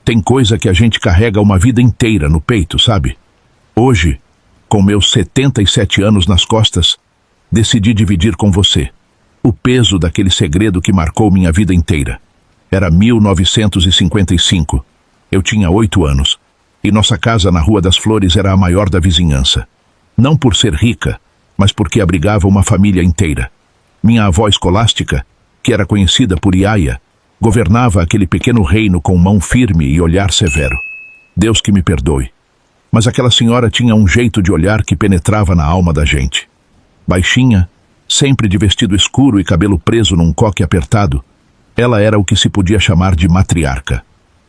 Tem coisa que a gente carrega uma vida inteira no peito, sabe? Hoje, com meus 77 anos nas costas, decidi dividir com você o peso daquele segredo que marcou minha vida inteira. Era 1955. Eu tinha 8 anos. E nossa casa na Rua das Flores era a maior da vizinhança. Não por ser rica, mas porque abrigava uma família inteira. Minha avó escolástica, que era conhecida por Iaia, governava aquele pequeno reino com mão firme e olhar severo. Deus que me perdoe. Mas aquela senhora tinha um jeito de olhar que penetrava na alma da gente. Baixinha, sempre de vestido escuro e cabelo preso num coque apertado, ela era o que se podia chamar de matriarca.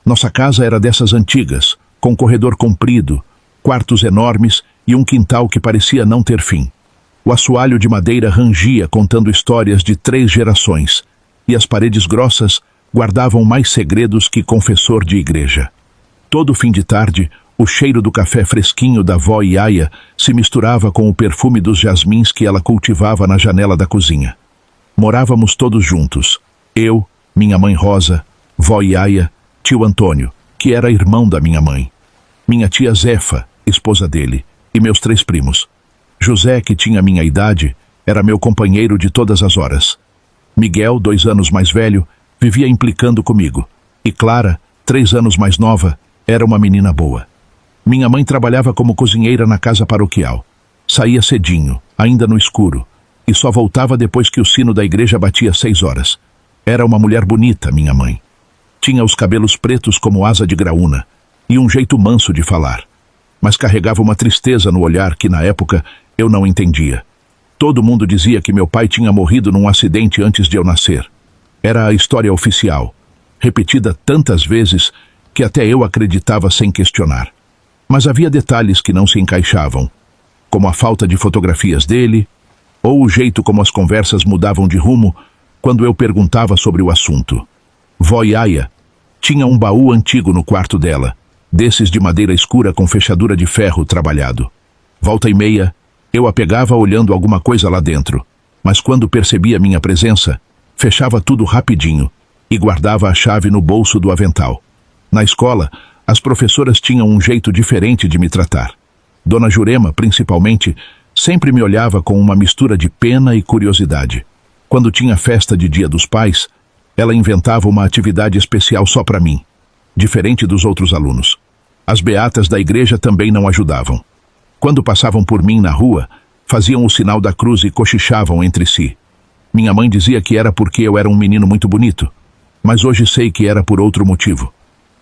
Nossa casa era dessas antigas, com corredor comprido, quartos enormes e um quintal que parecia não ter fim. O assoalho de madeira rangia contando histórias de 3 gerações, e as paredes grossas guardavam mais segredos que confessor de igreja. Todo fim de tarde, o cheiro do café fresquinho da vó Iaia se misturava com o perfume dos jasmins que ela cultivava na janela da cozinha. Morávamos todos juntos, eu, minha mãe Rosa, vó Iaia, tio Antônio, que era irmão da minha mãe, minha tia Zefa, esposa dele, e meus 3 primos. José, que tinha minha idade, era meu companheiro de todas as horas. Miguel, 2 anos mais velho, vivia implicando comigo, e Clara, 3 anos mais nova, era uma menina boa. Minha mãe trabalhava como cozinheira na casa paroquial. Saía cedinho, ainda no escuro, e só voltava depois que o sino da igreja batia 6 horas. Era uma mulher bonita, minha mãe. Tinha os cabelos pretos como asa de graúna, e um jeito manso de falar. Mas carregava uma tristeza no olhar que, na época, eu não entendia. Todo mundo dizia que meu pai tinha morrido num acidente antes de eu nascer. Era a história oficial, repetida tantas vezes que até eu acreditava sem questionar. Mas havia detalhes que não se encaixavam, como a falta de fotografias dele, ou o jeito como as conversas mudavam de rumo quando eu perguntava sobre o assunto. Vó Iaia tinha um baú antigo no quarto dela, desses de madeira escura com fechadura de ferro trabalhado. Volta e meia, eu a pegava olhando alguma coisa lá dentro, mas quando percebia minha presença, fechava tudo rapidinho e guardava a chave no bolso do avental. Na escola, as professoras tinham um jeito diferente de me tratar. Dona Jurema, principalmente, sempre me olhava com uma mistura de pena e curiosidade. Quando tinha festa de Dia dos Pais, ela inventava uma atividade especial só para mim, diferente dos outros alunos. As beatas da igreja também não ajudavam. Quando passavam por mim na rua, faziam o sinal da cruz e cochichavam entre si. Minha mãe dizia que era porque eu era um menino muito bonito, mas hoje sei que era por outro motivo.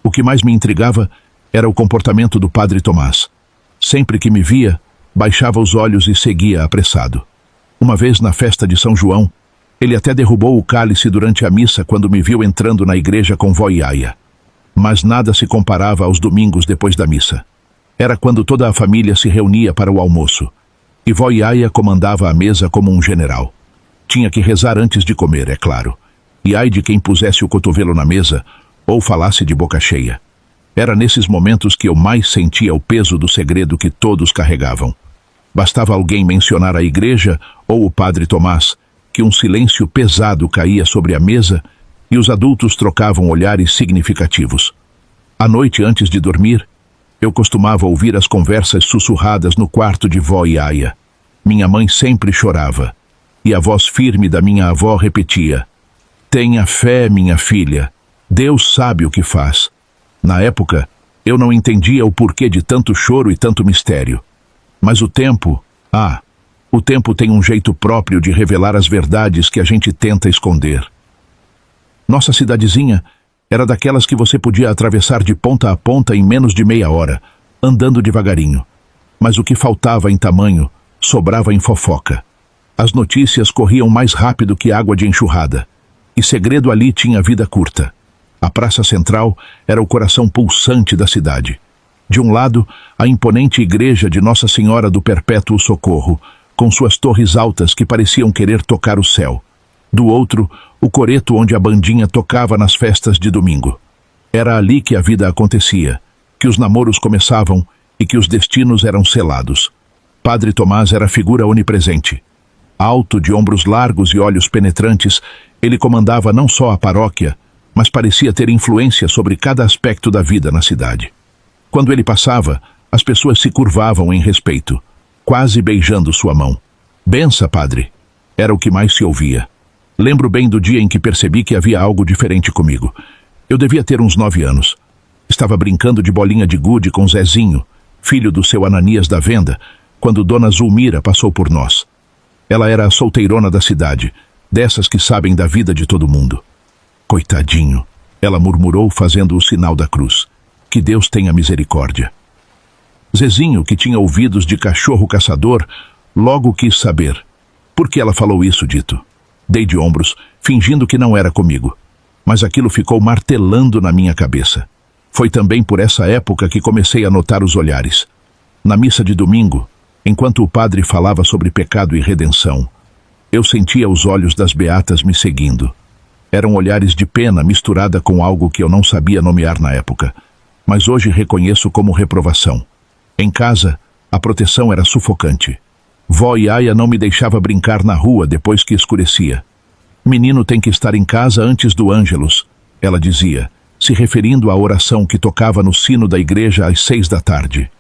O que mais me intrigava era o comportamento do padre Tomás. Sempre que me via, baixava os olhos e seguia apressado. Uma vez na festa de São João, ele até derrubou o cálice durante a missa quando me viu entrando na igreja com vó Iaia. Mas nada se comparava aos domingos depois da missa. Era quando toda a família se reunia para o almoço, e vó Iaia comandava a mesa como um general. Tinha que rezar antes de comer, é claro, e ai de quem pusesse o cotovelo na mesa ou falasse de boca cheia. Era nesses momentos que eu mais sentia o peso do segredo que todos carregavam. Bastava alguém mencionar a igreja ou o padre Tomás, que um silêncio pesado caía sobre a mesa e os adultos trocavam olhares significativos. À noite, antes de dormir, eu costumava ouvir as conversas sussurradas no quarto de vó Iaia. Minha mãe sempre chorava, e a voz firme da minha avó repetia: "Tenha fé, minha filha. Deus sabe o que faz." Na época, eu não entendia o porquê de tanto choro e tanto mistério. Mas o tempo tem um jeito próprio de revelar as verdades que a gente tenta esconder. Nossa cidadezinha era daquelas que você podia atravessar de ponta a ponta em menos de meia hora, andando devagarinho. Mas o que faltava em tamanho, sobrava em fofoca. As notícias corriam mais rápido que água de enxurrada, e segredo ali tinha vida curta. A Praça Central era o coração pulsante da cidade. De um lado, a imponente igreja de Nossa Senhora do Perpétuo Socorro, com suas torres altas que pareciam querer tocar o céu. Do outro, o coreto onde a bandinha tocava nas festas de domingo. Era ali que a vida acontecia, que os namoros começavam e que os destinos eram selados. Padre Tomás era figura onipresente. Alto, de ombros largos e olhos penetrantes, ele comandava não só a paróquia, mas parecia ter influência sobre cada aspecto da vida na cidade. Quando ele passava, as pessoas se curvavam em respeito, quase beijando sua mão. "Bença, padre", era o que mais se ouvia. Lembro bem do dia em que percebi que havia algo diferente comigo. Eu devia ter uns 9 anos. Estava brincando de bolinha de gude com Zezinho, filho do seu Ananias da Venda, quando Dona Zulmira passou por nós. Ela era a solteirona da cidade, dessas que sabem da vida de todo mundo. "Coitadinho", ela murmurou fazendo o sinal da cruz. "Que Deus tenha misericórdia." Zezinho, que tinha ouvidos de cachorro caçador, logo quis saber. "Por que ela falou isso, Dito?" Dei de ombros, fingindo que não era comigo. Mas aquilo ficou martelando na minha cabeça. Foi também por essa época que comecei a notar os olhares. Na missa de domingo, enquanto o padre falava sobre pecado e redenção, eu sentia os olhos das beatas me seguindo. Eram olhares de pena misturada com algo que eu não sabia nomear na época, mas hoje reconheço como reprovação. Em casa, a proteção era sufocante. Vó e aia não me deixava brincar na rua depois que escurecia. "Menino tem que estar em casa antes do Ângelus", ela dizia, se referindo à oração que tocava no sino da igreja às 6 da tarde.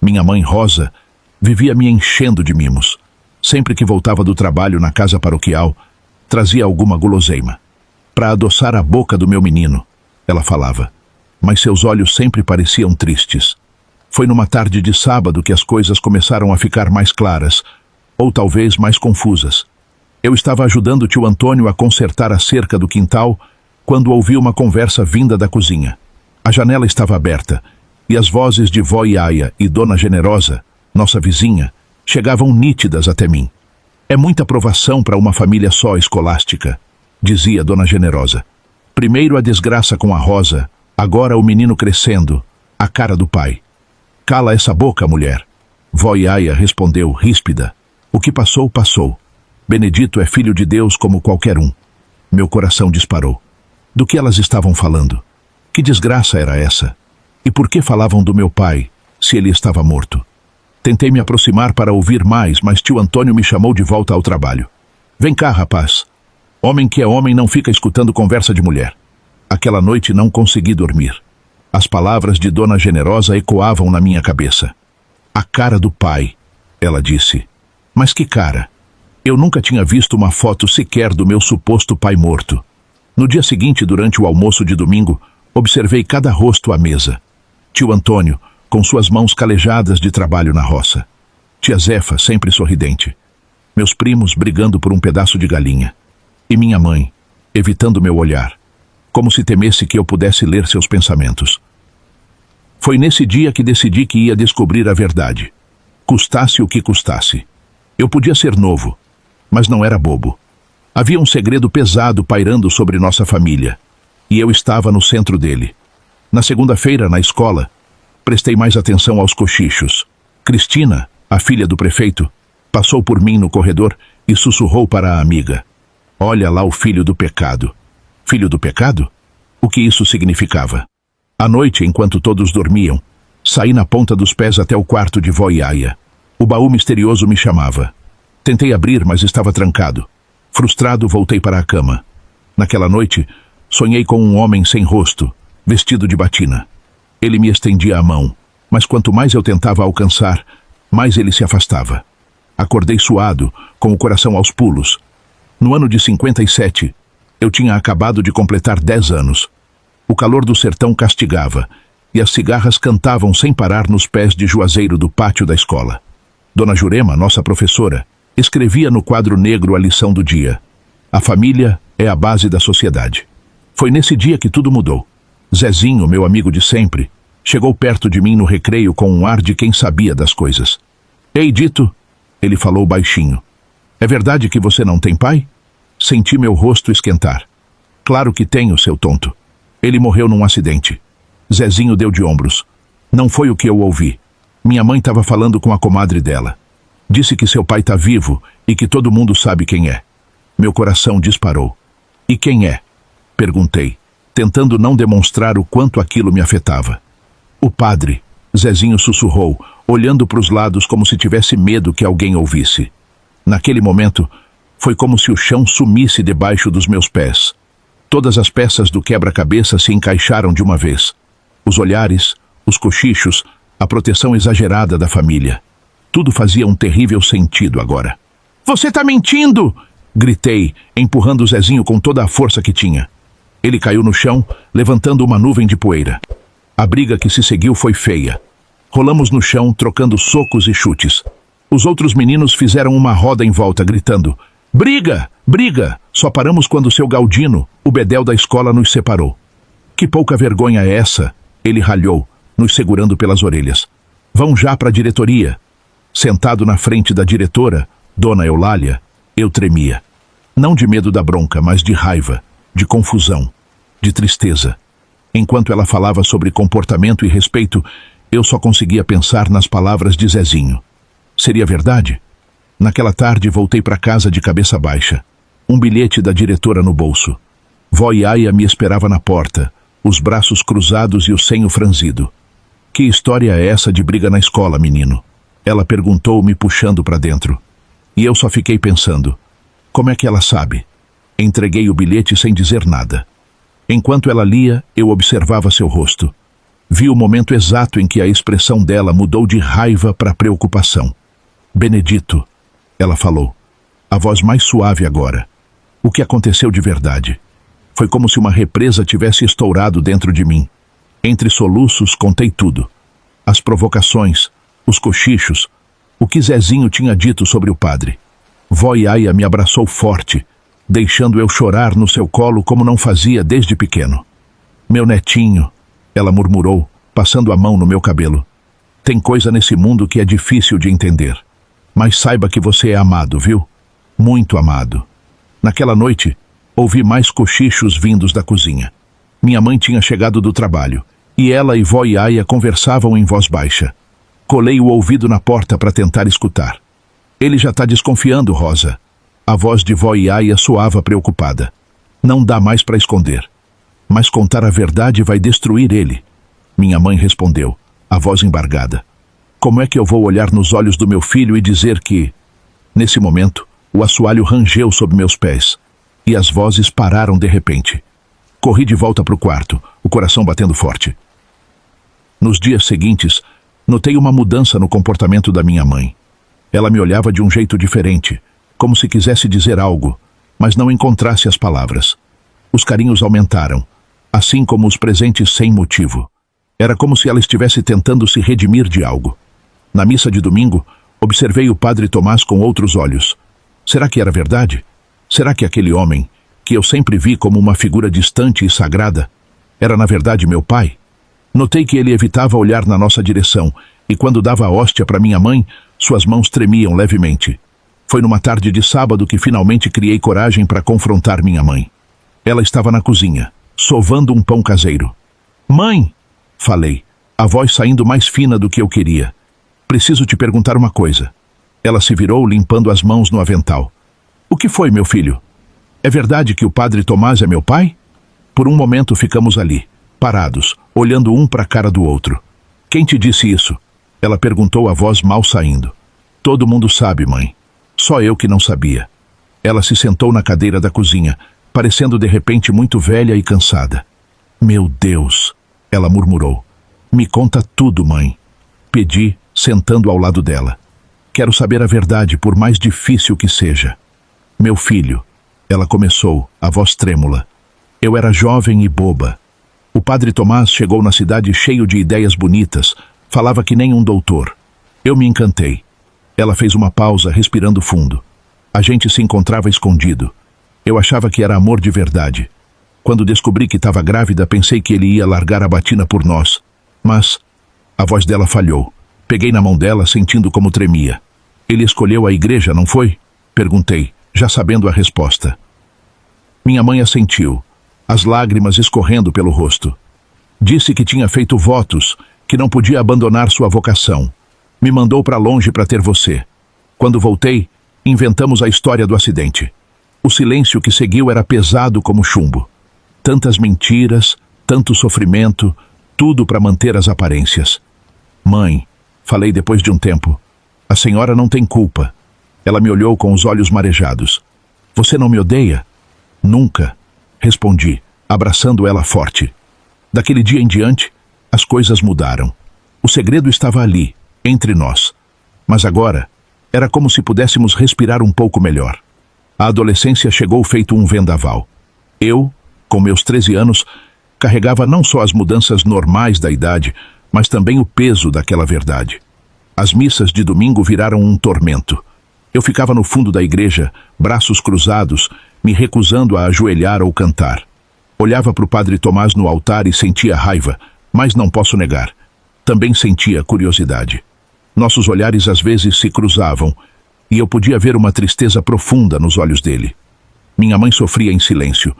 Minha mãe Rosa vivia me enchendo de mimos. Sempre que voltava do trabalho na casa paroquial, trazia alguma guloseima. "Para adoçar a boca do meu menino", ela falava, mas seus olhos sempre pareciam tristes. Foi numa tarde de sábado que as coisas começaram a ficar mais claras, ou talvez mais confusas. Eu estava ajudando o tio Antônio a consertar a cerca do quintal, quando ouvi uma conversa vinda da cozinha. A janela estava aberta, e as vozes de vó Iaia e Dona Generosa, nossa vizinha, chegavam nítidas até mim. "É muita provação para uma família só escolástica", dizia Dona Generosa. "Primeiro a desgraça com a Rosa, agora o menino crescendo, a cara do pai." "Cala essa boca, mulher", vó Iaia respondeu, ríspida. "O que passou, passou. Benedito é filho de Deus como qualquer um." Meu coração disparou. Do que elas estavam falando? Que desgraça era essa? E por que falavam do meu pai, se ele estava morto? Tentei me aproximar para ouvir mais, mas tio Antônio me chamou de volta ao trabalho. "Vem cá, rapaz. Homem que é homem não fica escutando conversa de mulher." Aquela noite não consegui dormir. As palavras de Dona Generosa ecoavam na minha cabeça. "A cara do pai", ela disse. Mas que cara? Eu nunca tinha visto uma foto sequer do meu suposto pai morto. No dia seguinte, durante o almoço de domingo, observei cada rosto à mesa. Tio Antônio, com suas mãos calejadas de trabalho na roça. Tia Zefa, sempre sorridente. Meus primos brigando por um pedaço de galinha. E minha mãe, evitando meu olhar, como se temesse que eu pudesse ler seus pensamentos. Foi nesse dia que decidi que ia descobrir a verdade. Custasse o que custasse. Eu podia ser novo, mas não era bobo. Havia um segredo pesado pairando sobre nossa família, e eu estava no centro dele. Na segunda-feira, na escola, prestei mais atenção aos cochichos. Cristina, a filha do prefeito, passou por mim no corredor e sussurrou para a amiga: "Olha lá o filho do pecado." Filho do pecado? O que isso significava? À noite, enquanto todos dormiam, saí na ponta dos pés até o quarto de vó Iaia. O baú misterioso me chamava. Tentei abrir, mas estava trancado. Frustrado, voltei para a cama. Naquela noite, sonhei com um homem sem rosto, vestido de batina. Ele me estendia a mão, mas quanto mais eu tentava alcançar, mais ele se afastava. Acordei suado, com o coração aos pulos. No ano de 57, eu tinha acabado de completar 10 anos. O calor do sertão castigava, e as cigarras cantavam sem parar nos pés de juazeiro do pátio da escola. Dona Jurema, nossa professora, escrevia no quadro negro a lição do dia: "A família é a base da sociedade." Foi nesse dia que tudo mudou. Zezinho, meu amigo de sempre, chegou perto de mim no recreio com um ar de quem sabia das coisas. "Ei, Dito", ele falou baixinho. "É verdade que você não tem pai?" Senti meu rosto esquentar. "Claro que tenho, seu tonto. Ele morreu num acidente." Zezinho deu de ombros. "Não foi o que eu ouvi. Minha mãe estava falando com a comadre dela. Disse que seu pai está vivo e que todo mundo sabe quem é." Meu coração disparou. "E quem é?" perguntei, tentando não demonstrar o quanto aquilo me afetava. "O padre", Zezinho sussurrou, olhando para os lados como se tivesse medo que alguém ouvisse. Naquele momento, foi como se o chão sumisse debaixo dos meus pés. Todas as peças do quebra-cabeça se encaixaram de uma vez. Os olhares, os cochichos, a proteção exagerada da família. Tudo fazia um terrível sentido agora. "Você tá mentindo!" gritei, empurrando o Zezinho com toda a força que tinha. Ele caiu no chão, levantando uma nuvem de poeira. A briga que se seguiu foi feia. Rolamos no chão, trocando socos e chutes. Os outros meninos fizeram uma roda em volta, gritando: "Briga! Briga!" Só paramos quando seu Galdino, o bedel da escola, nos separou. "Que pouca vergonha é essa?" Ele ralhou, nos segurando pelas orelhas. "Vão já para a diretoria." Sentado na frente da diretora, Dona Eulália, eu tremia. Não de medo da bronca, mas de raiva, de confusão, de tristeza. Enquanto ela falava sobre comportamento e respeito, eu só conseguia pensar nas palavras de Zezinho. Seria verdade? Naquela tarde voltei para casa de cabeça baixa. Um bilhete da diretora no bolso. Vó Iaia me esperava na porta, os braços cruzados e o senho franzido. "Que história é essa de briga na escola, menino?" Ela perguntou, me puxando para dentro. E eu só fiquei pensando: como é que ela sabe? Entreguei o bilhete sem dizer nada. Enquanto ela lia, eu observava seu rosto. Vi o momento exato em que a expressão dela mudou de raiva para preocupação. "Benedito", ela falou, a voz mais suave agora. O que aconteceu de verdade? Foi como se uma represa tivesse estourado dentro de mim. Entre soluços, contei tudo. As provocações, os cochichos, o que Zezinho tinha dito sobre o padre. Vó Iaia me abraçou forte, deixando eu chorar no seu colo como não fazia desde pequeno. "Meu netinho", ela murmurou, passando a mão no meu cabelo. "Tem coisa nesse mundo que é difícil de entender. Mas saiba que você é amado, viu? Muito amado." Naquela noite, ouvi mais cochichos vindos da cozinha. Minha mãe tinha chegado do trabalho, e ela e vó Iaia conversavam em voz baixa. Colei o ouvido na porta para tentar escutar. "Ele já está desconfiando, Rosa." A voz de vó Iaia soava preocupada. "Não dá mais para esconder. Mas contar a verdade vai destruir ele." Minha mãe respondeu, a voz embargada. "Como é que eu vou olhar nos olhos do meu filho e dizer que..." Nesse momento, o assoalho rangeu sob meus pés, e as vozes pararam de repente. Corri de volta para o quarto, o coração batendo forte. Nos dias seguintes, notei uma mudança no comportamento da minha mãe. Ela me olhava de um jeito diferente, como se quisesse dizer algo, mas não encontrasse as palavras. Os carinhos aumentaram, assim como os presentes sem motivo. Era como se ela estivesse tentando se redimir de algo. Na missa de domingo, observei o padre Tomás com outros olhos. Será que era verdade? Será que aquele homem, que eu sempre vi como uma figura distante e sagrada, era na verdade meu pai? Notei que ele evitava olhar na nossa direção, e quando dava a hóstia para minha mãe, suas mãos tremiam levemente. Foi numa tarde de sábado que finalmente criei coragem para confrontar minha mãe. Ela estava na cozinha, sovando um pão caseiro. "Mãe!" falei, a voz saindo mais fina do que eu queria. "Preciso te perguntar uma coisa." Ela se virou, limpando as mãos no avental. "O que foi, meu filho? É verdade que o padre Tomás é meu pai?" Por um momento ficamos ali, parados, olhando um para a cara do outro. "Quem te disse isso?" Ela perguntou, a voz mal saindo. "Todo mundo sabe, mãe. Só eu que não sabia." Ela se sentou na cadeira da cozinha, parecendo de repente muito velha e cansada. "Meu Deus!" ela murmurou. "Me conta tudo, mãe." Pedi, sentando ao lado dela. "Quero saber a verdade, por mais difícil que seja." "Meu filho," ela começou, a voz trêmula. "Eu era jovem e boba. O padre Tomás chegou na cidade cheio de ideias bonitas, falava que nem um doutor. Eu me encantei." Ela fez uma pausa, respirando fundo. A gente se encontrava escondido. Eu achava que era amor de verdade. Quando descobri que estava grávida, pensei que ele ia largar a batina por nós. Mas a voz dela falhou. Peguei na mão dela, sentindo como tremia. "Ele escolheu a igreja, não foi?" perguntei, já sabendo a resposta. Minha mãe assentiu, as lágrimas escorrendo pelo rosto. "Disse que tinha feito votos, que não podia abandonar sua vocação. Me mandou para longe para ter você. Quando voltei, inventamos a história do acidente. O silêncio que seguiu era pesado como chumbo. Tantas mentiras, tanto sofrimento, tudo para manter as aparências." "Mãe", falei depois de um tempo, "a senhora não tem culpa." Ela me olhou com os olhos marejados. "Você não me odeia?" "Nunca." respondi, abraçando ela forte. Daquele dia em diante, as coisas mudaram. O segredo estava ali, entre nós. Mas agora, era como se pudéssemos respirar um pouco melhor. A adolescência chegou feito um vendaval. Eu, com meus 13 anos, carregava não só as mudanças normais da idade, mas também o peso daquela verdade. As missas de domingo viraram um tormento. Eu ficava no fundo da igreja, braços cruzados, me recusando a ajoelhar ou cantar. Olhava para o padre Tomás no altar e sentia raiva, mas não posso negar. Também sentia curiosidade. Nossos olhares às vezes se cruzavam, e eu podia ver uma tristeza profunda nos olhos dele. Minha mãe sofria em silêncio.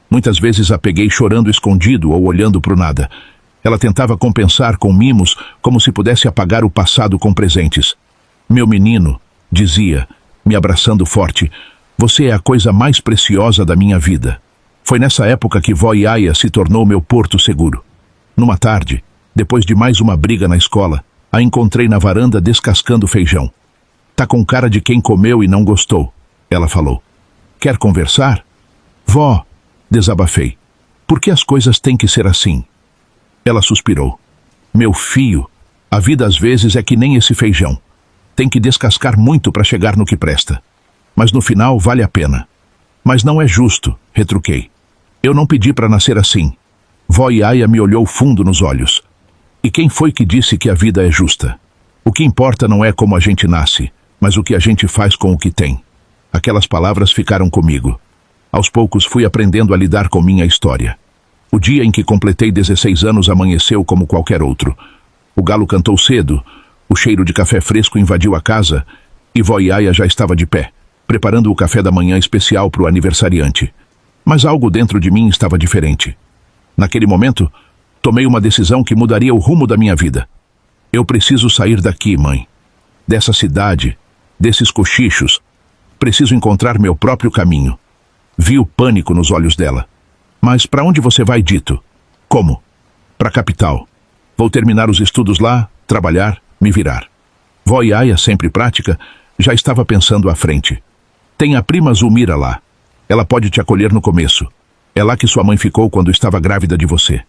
Muitas vezes a peguei chorando escondido ou olhando para o nada. Ela tentava compensar com mimos, como se pudesse apagar o passado com presentes. Meu menino, dizia, me abraçando forte, você é a coisa mais preciosa da minha vida. Foi nessa época que vó Iaia se tornou meu porto seguro. Numa tarde, depois de mais uma briga na escola, a encontrei na varanda descascando feijão. Tá com cara de quem comeu e não gostou, ela falou. Quer conversar? Vó, desabafei. Por que as coisas têm que ser assim? Ela suspirou. Meu filho, a vida às vezes é que nem esse feijão. Tem que descascar muito para chegar no que presta. Mas no final vale a pena. Mas não é justo, retruquei. Eu não pedi para nascer assim. Vó Iaia me olhou fundo nos olhos. E quem foi que disse que a vida é justa? O que importa não é como a gente nasce, mas o que a gente faz com o que tem. Aquelas palavras ficaram comigo. Aos poucos fui aprendendo a lidar com minha história. O dia em que completei 16 anos amanheceu como qualquer outro. O galo cantou cedo, o cheiro de café fresco invadiu a casa e vó Iaia já estava de pé, preparando o café da manhã especial para o aniversariante. Mas algo dentro de mim estava diferente. Naquele momento, tomei uma decisão que mudaria o rumo da minha vida. Eu preciso sair daqui, mãe. Dessa cidade, desses cochichos. Preciso encontrar meu próprio caminho. Vi o pânico nos olhos dela. Mas para onde você vai, Dito? Como? Para a capital. Vou terminar os estudos lá, trabalhar, me virar. Vó Iaia, sempre prática, já estava pensando à frente. Tem a prima Zulmira lá. Ela pode te acolher no começo. É lá que sua mãe ficou quando estava grávida de você.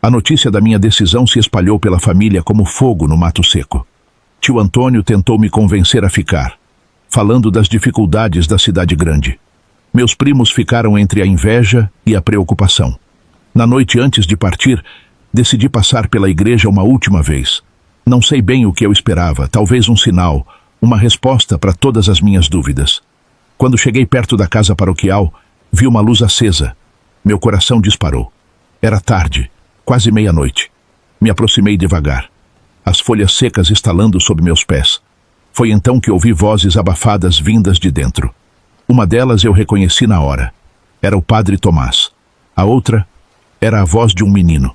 A notícia da minha decisão se espalhou pela família como fogo no mato seco. Tio Antônio tentou me convencer a ficar, falando das dificuldades da cidade grande. Meus primos ficaram entre a inveja e a preocupação. Na noite antes de partir, decidi passar pela igreja uma última vez. Não sei bem o que eu esperava, talvez um sinal, uma resposta para todas as minhas dúvidas. Quando cheguei perto da casa paroquial, vi uma luz acesa. Meu coração disparou. Era tarde, quase meia-noite. Me aproximei devagar. As folhas secas estalando sob meus pés. Foi então que ouvi vozes abafadas vindas de dentro. Uma delas eu reconheci na hora. Era o padre Tomás. A outra era a voz de um menino.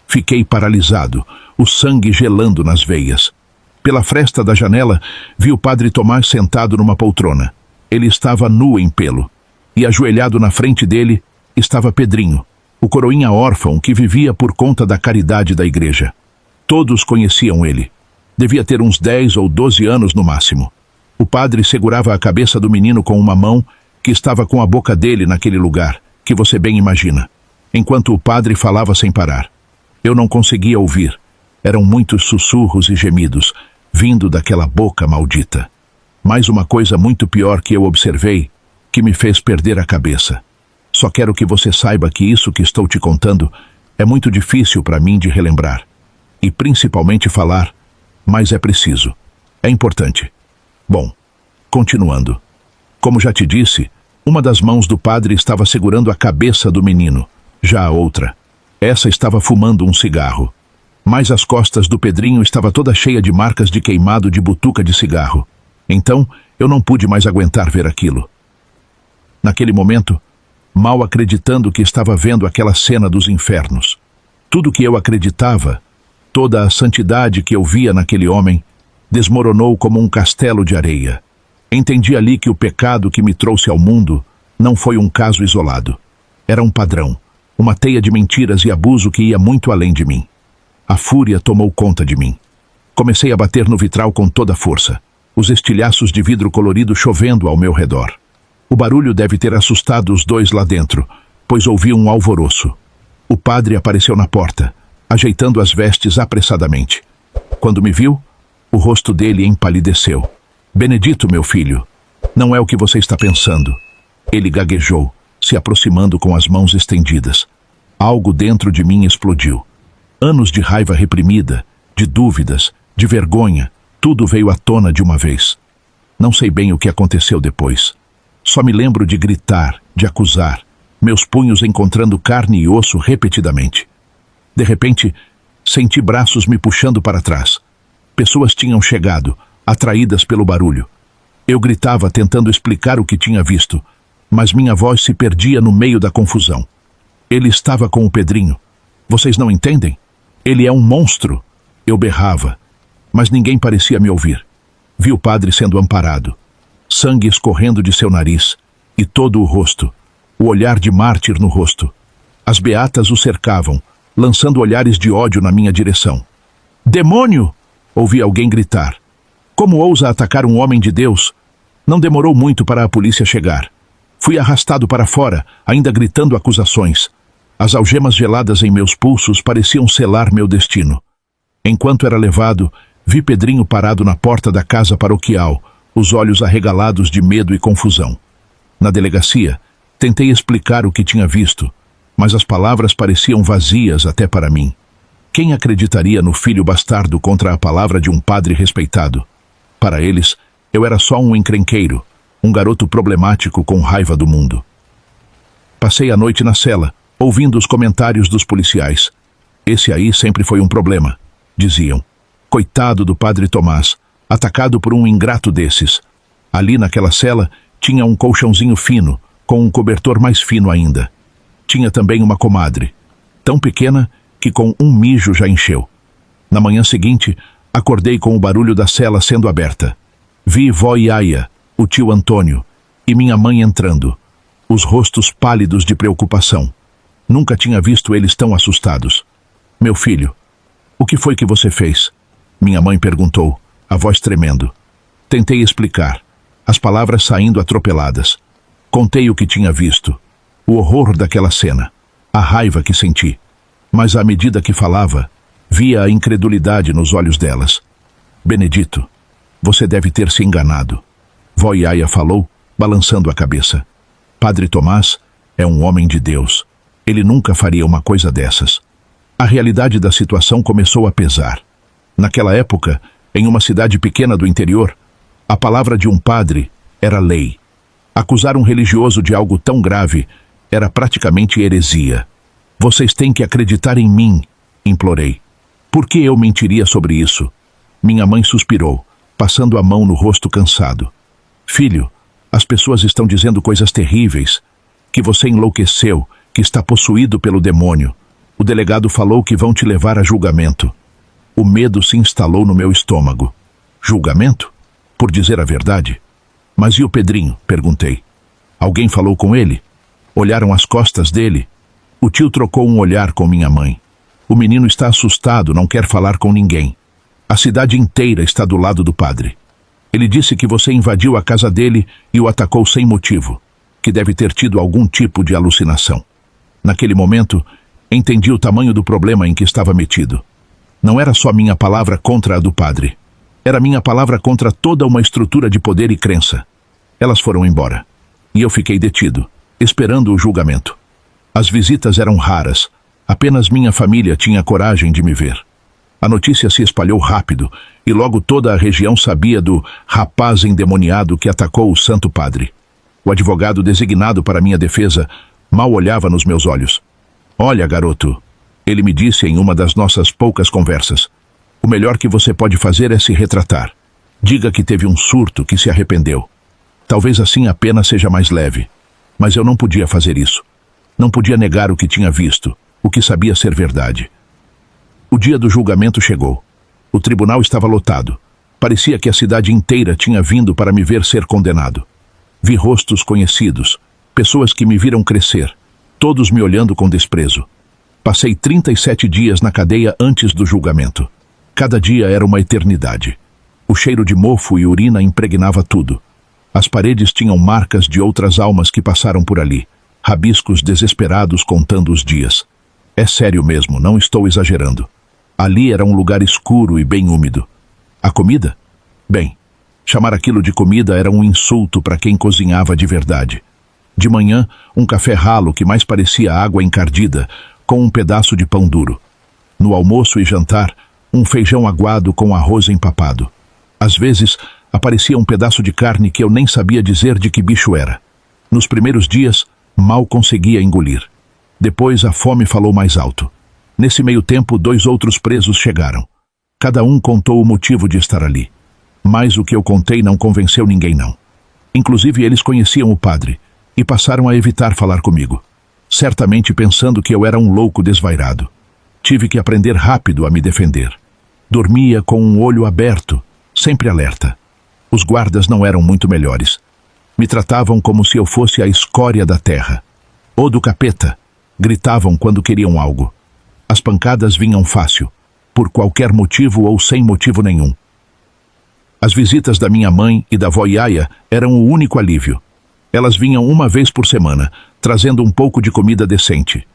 Fiquei paralisado, o sangue gelando nas veias. Pela fresta da janela, vi o padre Tomás sentado numa poltrona. Ele estava nu em pelo. E ajoelhado na frente dele, estava Pedrinho, o coroinha órfão que vivia por conta da caridade da igreja. Todos conheciam ele. Devia ter uns 10 ou 12 anos no máximo. O padre segurava a cabeça do menino com uma mão que estava com a boca dele naquele lugar, que você bem imagina, enquanto o padre falava sem parar. Eu não conseguia ouvir. Eram muitos sussurros e gemidos, vindo daquela boca maldita. Mais uma coisa muito pior que eu observei, que me fez perder a cabeça. Só quero que você saiba que isso que estou te contando é muito difícil para mim de relembrar. E principalmente falar, mas é preciso. É importante. Bom, continuando. Como já te disse, uma das mãos do padre estava segurando a cabeça do menino. Já a outra, essa estava fumando um cigarro. Mas as costas do Pedrinho estava toda cheia de marcas de queimado de butuca de cigarro. Então, eu não pude mais aguentar ver aquilo. Naquele momento, mal acreditando que estava vendo aquela cena dos infernos. Tudo que eu acreditava, toda a santidade que eu via naquele homem, desmoronou como um castelo de areia. Entendi ali que o pecado que me trouxe ao mundo não foi um caso isolado. Era um padrão, uma teia de mentiras e abuso que ia muito além de mim. A fúria tomou conta de mim. Comecei a bater no vitral com toda a força, os estilhaços de vidro colorido chovendo ao meu redor. O barulho deve ter assustado os dois lá dentro, pois ouvi um alvoroço. O padre apareceu na porta, ajeitando as vestes apressadamente. Quando me viu, o rosto dele empalideceu. Benedito, meu filho, não é o que você está pensando. Ele gaguejou, se aproximando com as mãos estendidas. Algo dentro de mim explodiu. Anos de raiva reprimida, de dúvidas, de vergonha, tudo veio à tona de uma vez. Não sei bem o que aconteceu depois. Só me lembro de gritar, de acusar, meus punhos encontrando carne e osso repetidamente. De repente, senti braços me puxando para trás. Pessoas tinham chegado, atraídas pelo barulho. Eu gritava tentando explicar o que tinha visto, mas minha voz se perdia no meio da confusão. Ele estava com o Pedrinho. Vocês não entendem? Ele é um monstro. Eu berrava, mas ninguém parecia me ouvir. Vi o padre sendo amparado, sangue escorrendo de seu nariz, e todo o rosto, o olhar de mártir no rosto. As beatas o cercavam, lançando olhares de ódio na minha direção. Demônio! Ouvi alguém gritar. Como ousa atacar um homem de Deus? Não demorou muito para a polícia chegar. Fui arrastado para fora, ainda gritando acusações. As algemas geladas em meus pulsos pareciam selar meu destino. Enquanto era levado, vi Pedrinho parado na porta da casa paroquial, os olhos arregalados de medo e confusão. Na delegacia, tentei explicar o que tinha visto, mas as palavras pareciam vazias até para mim. Quem acreditaria no filho bastardo contra a palavra de um padre respeitado? Para eles, eu era só um encrenqueiro, um garoto problemático com raiva do mundo. Passei a noite na cela, ouvindo os comentários dos policiais. Esse aí sempre foi um problema, diziam. Coitado do padre Tomás, atacado por um ingrato desses. Ali naquela cela tinha um colchãozinho fino, com um cobertor mais fino ainda. Tinha também uma comadre, tão pequena que com um mijo já encheu. Na manhã seguinte, acordei com o barulho da cela sendo aberta. Vi vó Iaia, o tio Antônio, e minha mãe entrando, os rostos pálidos de preocupação. Nunca tinha visto eles tão assustados. Meu filho, o que foi que você fez? Minha mãe perguntou, a voz tremendo. Tentei explicar, as palavras saindo atropeladas. Contei o que tinha visto, o horror daquela cena, a raiva que senti. Mas à medida que falava, via a incredulidade nos olhos delas. Benedito, você deve ter se enganado. Vó Iaia falou, balançando a cabeça. Padre Tomás é um homem de Deus. Ele nunca faria uma coisa dessas. A realidade da situação começou a pesar. Naquela época, em uma cidade pequena do interior, a palavra de um padre era lei. Acusar um religioso de algo tão grave era praticamente heresia. Vocês têm que acreditar em mim, implorei. Por que eu mentiria sobre isso? Minha mãe suspirou, passando a mão no rosto cansado. Filho, as pessoas estão dizendo coisas terríveis, que você enlouqueceu, que está possuído pelo demônio. O delegado falou que vão te levar a julgamento. O medo se instalou no meu estômago. Julgamento? Por dizer a verdade? Mas e o Pedrinho? Perguntei. Alguém falou com ele? Olharam as costas dele? O tio trocou um olhar com minha mãe. O menino está assustado, não quer falar com ninguém. A cidade inteira está do lado do padre. Ele disse que você invadiu a casa dele e o atacou sem motivo, que deve ter tido algum tipo de alucinação. Naquele momento, entendi o tamanho do problema em que estava metido. Não era só minha palavra contra a do padre. Era minha palavra contra toda uma estrutura de poder e crença. Elas foram embora. E eu fiquei detido, esperando o julgamento. As visitas eram raras. Apenas minha família tinha coragem de me ver. A notícia se espalhou rápido, e logo toda a região sabia do rapaz endemoniado que atacou o Santo Padre. O advogado designado para minha defesa mal olhava nos meus olhos. Olha, garoto, ele me disse em uma das nossas poucas conversas. O melhor que você pode fazer é se retratar. Diga que teve um surto, que se arrependeu. Talvez assim a pena seja mais leve. Mas eu não podia fazer isso. Não podia negar o que tinha visto, o que sabia ser verdade. O dia do julgamento chegou. O tribunal estava lotado. Parecia que a cidade inteira tinha vindo para me ver ser condenado. Vi rostos conhecidos, pessoas que me viram crescer, todos me olhando com desprezo. Passei 37 dias na cadeia antes do julgamento. Cada dia era uma eternidade. O cheiro de mofo e urina impregnava tudo. As paredes tinham marcas de outras almas que passaram por ali. rabiscos desesperados contando os dias. É sério mesmo, não estou exagerando. Ali era um lugar escuro e bem úmido. A comida? Bem, chamar aquilo de comida era um insulto para quem cozinhava de verdade. De manhã, um café ralo que mais parecia água encardida, com um pedaço de pão duro. No almoço e jantar, um feijão aguado com arroz empapado. Às vezes, aparecia um pedaço de carne que eu nem sabia dizer de que bicho era. Nos primeiros dias, mal conseguia engolir. Depois, a fome falou mais alto. Nesse meio tempo, 2 outros presos chegaram. Cada um contou o motivo de estar ali. Mas o que eu contei não convenceu ninguém, não. Inclusive, eles conheciam o padre e passaram a evitar falar comigo, certamente pensando que eu era um louco desvairado. Tive que aprender rápido a me defender. Dormia com um olho aberto, sempre alerta. Os guardas não eram muito melhores. Me tratavam como se eu fosse a escória da terra. Ou do capeta, gritavam quando queriam algo. As pancadas vinham fácil, por qualquer motivo ou sem motivo nenhum. As visitas da minha mãe e da vó Yaya eram o único alívio. Elas vinham uma vez por semana, trazendo um pouco de comida decente.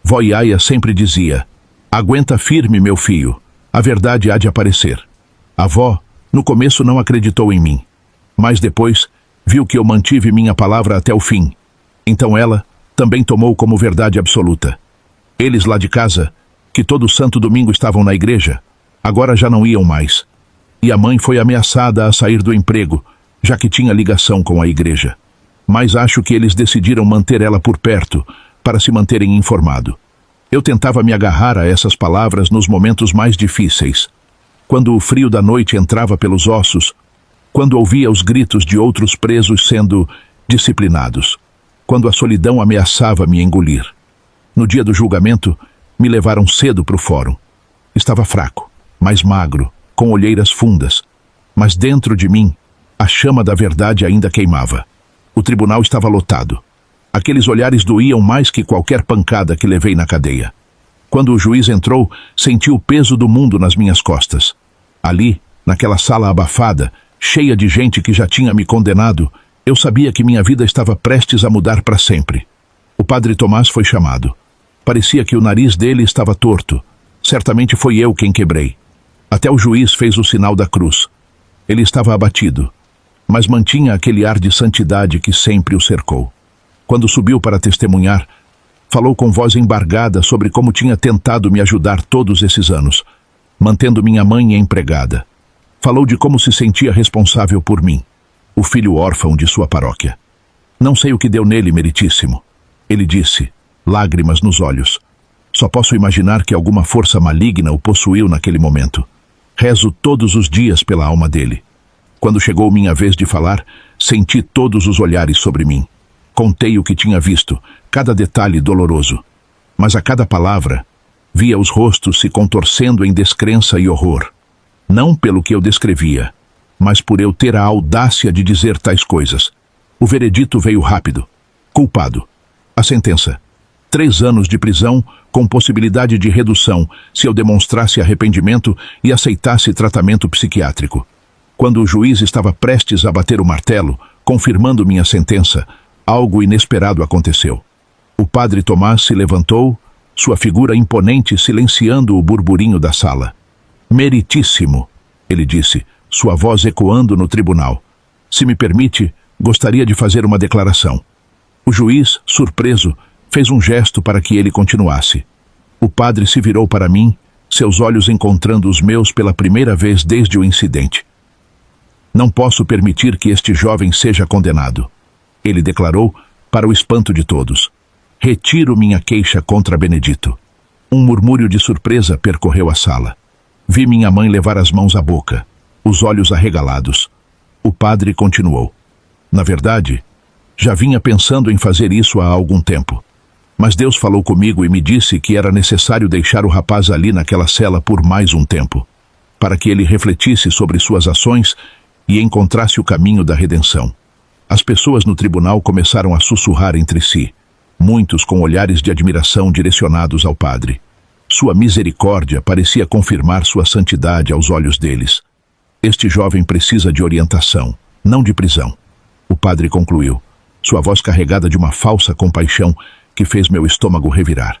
Vó Yaya sempre dizia: "Aguenta firme, meu filho, a verdade há de aparecer." A avó, no começo, não acreditou em mim, mas depois viu que eu mantive minha palavra até o fim. Então ela também tomou como verdade absoluta. Eles lá de casa, que todo santo domingo estavam na igreja, agora já não iam mais. E a mãe foi ameaçada a sair do emprego, já que tinha ligação com a igreja. Mas acho que eles decidiram manter ela por perto, para se manterem informado. Eu tentava me agarrar a essas palavras nos momentos mais difíceis. Quando o frio da noite entrava pelos ossos, quando ouvia os gritos de outros presos sendo disciplinados, quando a solidão ameaçava me engolir. No dia do julgamento, me levaram cedo para o fórum. Estava fraco, mais magro, com olheiras fundas, mas dentro de mim, a chama da verdade ainda queimava. O tribunal estava lotado. Aqueles olhares doíam mais que qualquer pancada que levei na cadeia. Quando o juiz entrou, senti o peso do mundo nas minhas costas. Ali, naquela sala abafada, cheia de gente que já tinha me condenado, eu sabia que minha vida estava prestes a mudar para sempre. O padre Tomás foi chamado. Parecia que o nariz dele estava torto. Certamente foi eu quem quebrei. Até o juiz fez o sinal da cruz. Ele estava abatido, mas mantinha aquele ar de santidade que sempre o cercou. Quando subiu para testemunhar, falou com voz embargada sobre como tinha tentado me ajudar todos esses anos, mantendo minha mãe empregada. Falou de como se sentia responsável por mim, o filho órfão de sua paróquia. Não sei o que deu nele, meritíssimo. Ele disse, lágrimas nos olhos. Só posso imaginar que alguma força maligna o possuiu naquele momento. Rezo todos os dias pela alma dele. Quando chegou minha vez de falar, senti todos os olhares sobre mim. Contei o que tinha visto, cada detalhe doloroso. Mas a cada palavra, via os rostos se contorcendo em descrença e horror. Não pelo que eu descrevia, mas por eu ter a audácia de dizer tais coisas. O veredito veio rápido. Culpado. A sentença: 3 anos de prisão, com possibilidade de redução, se eu demonstrasse arrependimento e aceitasse tratamento psiquiátrico. Quando o juiz estava prestes a bater o martelo, confirmando minha sentença, algo inesperado aconteceu. O padre Tomás se levantou, sua figura imponente silenciando o burburinho da sala. "Meritíssimo", ele disse, sua voz ecoando no tribunal. "Se me permite, gostaria de fazer uma declaração." O juiz, surpreso, fez um gesto para que ele continuasse. O padre se virou para mim, seus olhos encontrando os meus pela primeira vez desde o incidente. "Não posso permitir que este jovem seja condenado", ele declarou, para o espanto de todos. "Retiro minha queixa contra Benedito." Um murmúrio de surpresa percorreu a sala. Vi minha mãe levar as mãos à boca, os olhos arregalados. O padre continuou. "Na verdade, já vinha pensando em fazer isso há algum tempo. Mas Deus falou comigo e me disse que era necessário deixar o rapaz ali naquela cela por mais um tempo, para que ele refletisse sobre suas ações e encontrasse o caminho da redenção." As pessoas no tribunal começaram a sussurrar entre si, muitos com olhares de admiração direcionados ao padre. Sua misericórdia parecia confirmar sua santidade aos olhos deles. "Este jovem precisa de orientação, não de prisão", o padre concluiu. sua voz carregada de uma falsa compaixão que fez meu estômago revirar.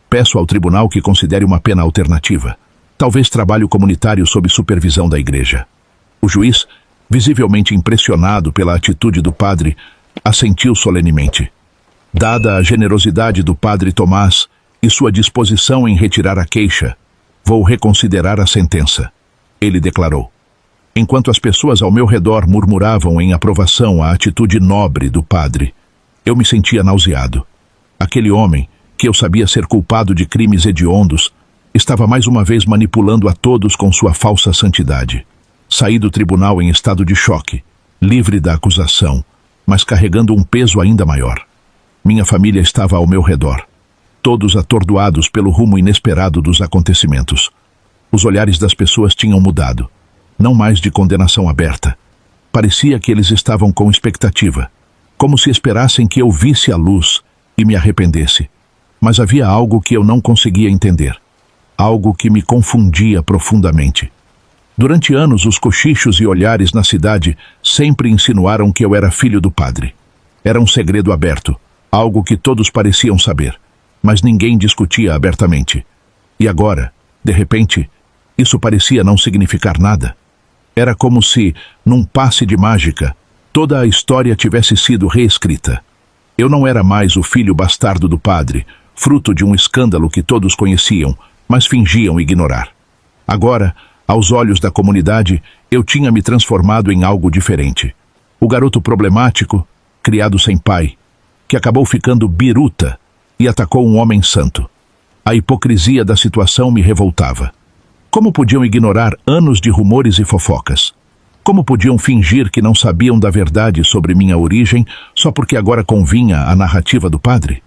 Peço ao tribunal que considere uma pena alternativa. Talvez trabalho comunitário sob supervisão da igreja. O juiz, visivelmente impressionado pela atitude do padre, assentiu solenemente. Dada a generosidade do padre Tomás e sua disposição em retirar a queixa, vou reconsiderar a sentença, ele declarou. Enquanto as pessoas ao meu redor murmuravam em aprovação à atitude nobre do padre, eu me sentia nauseado. Aquele homem, que eu sabia ser culpado de crimes hediondos, estava mais uma vez manipulando a todos com sua falsa santidade. Saí do tribunal em estado de choque, livre da acusação, mas carregando um peso ainda maior. Minha família estava ao meu redor, todos atordoados pelo rumo inesperado dos acontecimentos. Os olhares das pessoas tinham mudado, não mais de condenação aberta. Parecia que eles estavam com expectativa, como se esperassem que eu visse a luz e me arrependesse. Mas havia algo que eu não conseguia entender, algo que me confundia profundamente. Durante anos, os cochichos e olhares na cidade sempre insinuaram que eu era filho do padre. Era um segredo aberto, algo que todos pareciam saber, mas ninguém discutia abertamente. E agora, de repente, isso parecia não significar nada. Era como se, num passe de mágica, toda a história tivesse sido reescrita. Eu não era mais o filho bastardo do padre, fruto de um escândalo que todos conheciam, mas fingiam ignorar. Agora, aos olhos da comunidade, eu tinha me transformado em algo diferente. O garoto problemático, criado sem pai, que acabou ficando biruta e atacou um homem santo. A hipocrisia da situação me revoltava. Como podiam ignorar anos de rumores e fofocas? Como podiam fingir que não sabiam da verdade sobre minha origem só porque agora convinha a narrativa do padre?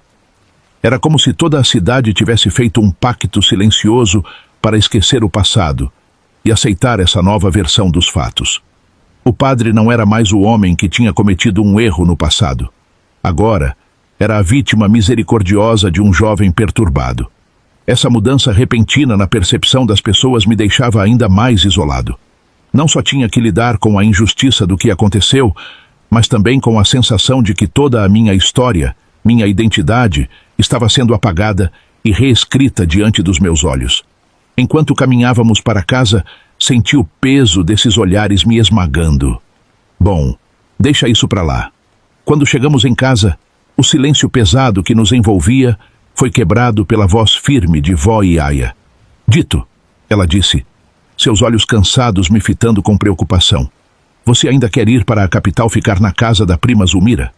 Era como se toda a cidade tivesse feito um pacto silencioso para esquecer o passado e aceitar essa nova versão dos fatos. O padre não era mais o homem que tinha cometido um erro no passado. Agora, era a vítima misericordiosa de um jovem perturbado. Essa mudança repentina na percepção das pessoas me deixava ainda mais isolado. Não só tinha que lidar com a injustiça do que aconteceu, mas também com a sensação de que toda a minha história, minha identidade, estava sendo apagada e reescrita diante dos meus olhos. Enquanto caminhávamos para casa, senti o peso desses olhares me esmagando. Bom, deixa isso para lá. Quando chegamos em casa, o silêncio pesado que nos envolvia foi quebrado pela voz firme de vó Iaia. Dito, ela disse, seus olhos cansados me fitando com preocupação. Você ainda quer ir para a capital ficar na casa da prima Zulmira?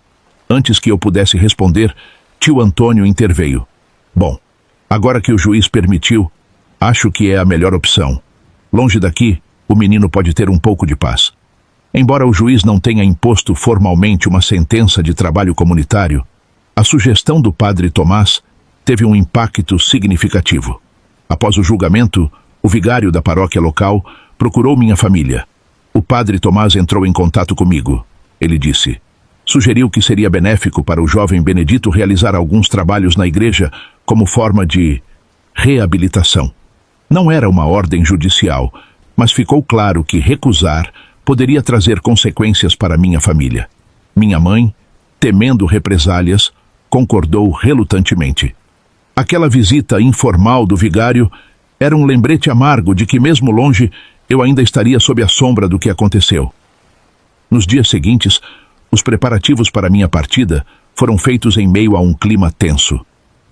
Antes que eu pudesse responder, tio Antônio interveio. Bom, agora que o juiz permitiu, acho que é a melhor opção. Longe daqui, o menino pode ter um pouco de paz. Embora o juiz não tenha imposto formalmente uma sentença de trabalho comunitário, a sugestão do padre Tomás teve um impacto significativo. Após o julgamento, o vigário da paróquia local procurou minha família. O padre Tomás entrou em contato comigo. Ele disse, sugeriu que seria benéfico para o jovem Benedito realizar alguns trabalhos na igreja como forma de reabilitação. Não era uma ordem judicial, mas ficou claro que recusar poderia trazer consequências para minha família. Minha mãe, temendo represálias, concordou relutantemente. Aquela visita informal do vigário era um lembrete amargo de que, mesmo longe, eu ainda estaria sob a sombra do que aconteceu. Nos dias seguintes, os preparativos para minha partida foram feitos em meio a um clima tenso.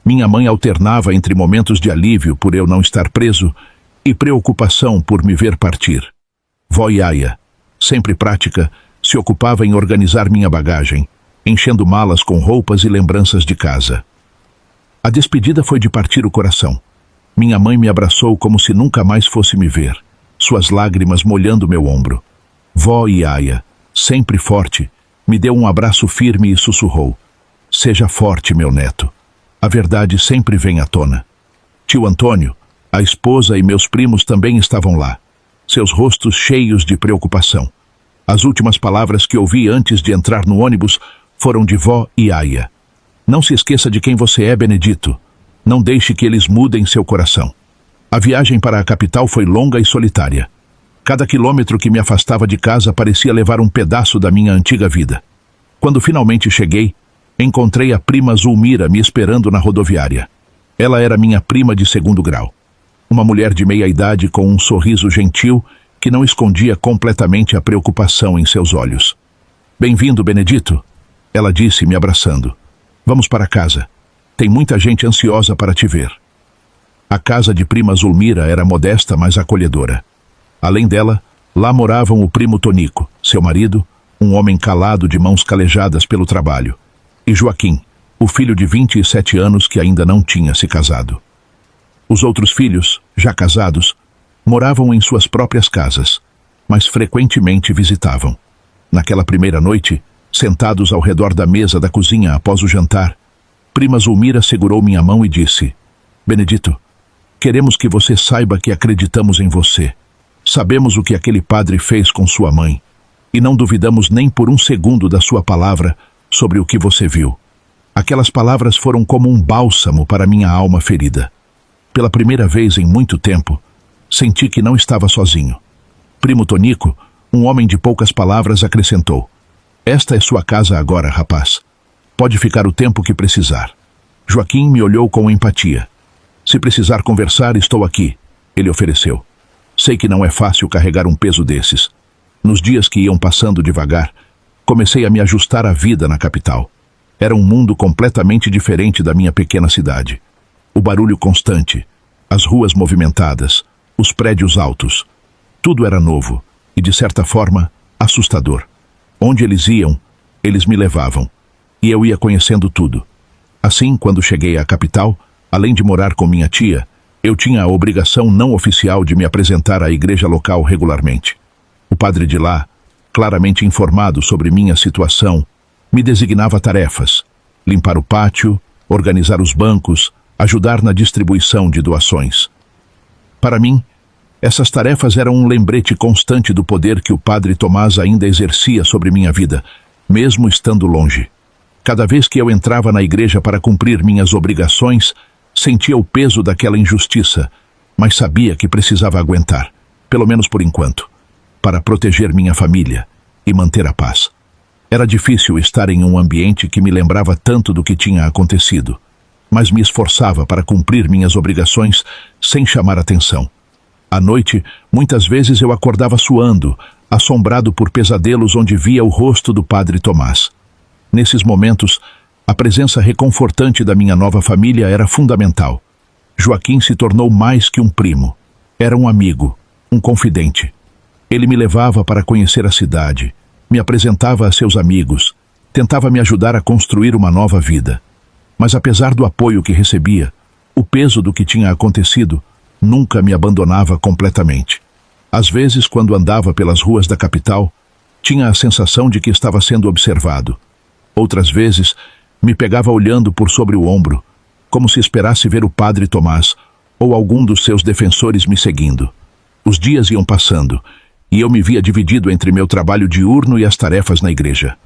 Minha mãe alternava entre momentos de alívio por eu não estar preso e preocupação por me ver partir. Vó Iaia, sempre prática, se ocupava em organizar minha bagagem, enchendo malas com roupas e lembranças de casa. A despedida foi de partir o coração. Minha mãe me abraçou como se nunca mais fosse me ver, suas lágrimas molhando meu ombro. Vó Iaia, sempre forte, me deu um abraço firme e sussurrou: seja forte, meu neto. A verdade sempre vem à tona. Tio Antônio, a esposa e meus primos também estavam lá, seus rostos cheios de preocupação. As últimas palavras que ouvi antes de entrar no ônibus foram de vó Iaia. Não se esqueça de quem você é, Benedito. Não deixe que eles mudem seu coração. A viagem para a capital foi longa e solitária. Cada quilômetro que me afastava de casa parecia levar um pedaço da minha antiga vida. Quando finalmente cheguei, encontrei a prima Zulmira me esperando na rodoviária. Ela era minha prima de segundo grau. Uma mulher de meia idade com um sorriso gentil que não escondia completamente a preocupação em seus olhos. "Bem-vindo, Benedito", ela disse, me abraçando. "Vamos para casa. Tem muita gente ansiosa para te ver." A casa de prima Zulmira era modesta, mas acolhedora. Além dela, lá moravam o primo Tonico, seu marido, um homem calado de mãos calejadas pelo trabalho, e Joaquim, o filho de 27 anos que ainda não tinha se casado. Os outros filhos, já casados, moravam em suas próprias casas, mas frequentemente visitavam. Naquela primeira noite, sentados ao redor da mesa da cozinha após o jantar, prima Zulmira segurou minha mão e disse: "Benedito, queremos que você saiba que acreditamos em você. Sabemos o que aquele padre fez com sua mãe, e não duvidamos nem por um segundo da sua palavra sobre o que você viu. Aquelas palavras foram como um bálsamo para minha alma ferida. Pela primeira vez em muito tempo, senti que não estava sozinho." Primo Tonico, um homem de poucas palavras, acrescentou: "Esta é sua casa agora, rapaz. Pode ficar o tempo que precisar." Joaquim me olhou com empatia. "Se precisar conversar, estou aqui", ele ofereceu. "Sei que não é fácil carregar um peso desses." Nos dias que iam passando devagar, comecei a me ajustar à vida na capital. Era um mundo completamente diferente da minha pequena cidade. O barulho constante, as ruas movimentadas, os prédios altos. Tudo era novo e, de certa forma, assustador. Onde eles iam, eles me levavam. E eu ia conhecendo tudo. Assim, quando cheguei à capital, além de morar com minha tia, eu tinha a obrigação não oficial de me apresentar à igreja local regularmente. O padre de lá, claramente informado sobre minha situação, me designava tarefas: limpar o pátio, organizar os bancos, ajudar na distribuição de doações. Para mim, essas tarefas eram um lembrete constante do poder que o padre Tomás ainda exercia sobre minha vida, mesmo estando longe. Cada vez que eu entrava na igreja para cumprir minhas obrigações, sentia o peso daquela injustiça, mas sabia que precisava aguentar, pelo menos por enquanto, para proteger minha família e manter a paz. Era difícil estar em um ambiente que me lembrava tanto do que tinha acontecido, mas me esforçava para cumprir minhas obrigações sem chamar atenção. À noite, muitas vezes eu acordava suando, assombrado por pesadelos onde via o rosto do padre Tomás. Nesses momentos, a presença reconfortante da minha nova família era fundamental. Joaquim se tornou mais que um primo. Era um amigo, um confidente. Ele me levava para conhecer a cidade, me apresentava a seus amigos, tentava me ajudar a construir uma nova vida. Mas apesar do apoio que recebia, o peso do que tinha acontecido nunca me abandonava completamente. Às vezes, quando andava pelas ruas da capital, tinha a sensação de que estava sendo observado. Outras vezes, me pegava olhando por sobre o ombro, como se esperasse ver o padre Tomás ou algum dos seus defensores me seguindo. Os dias iam passando, e eu me via dividido entre meu trabalho diurno e as tarefas na igreja.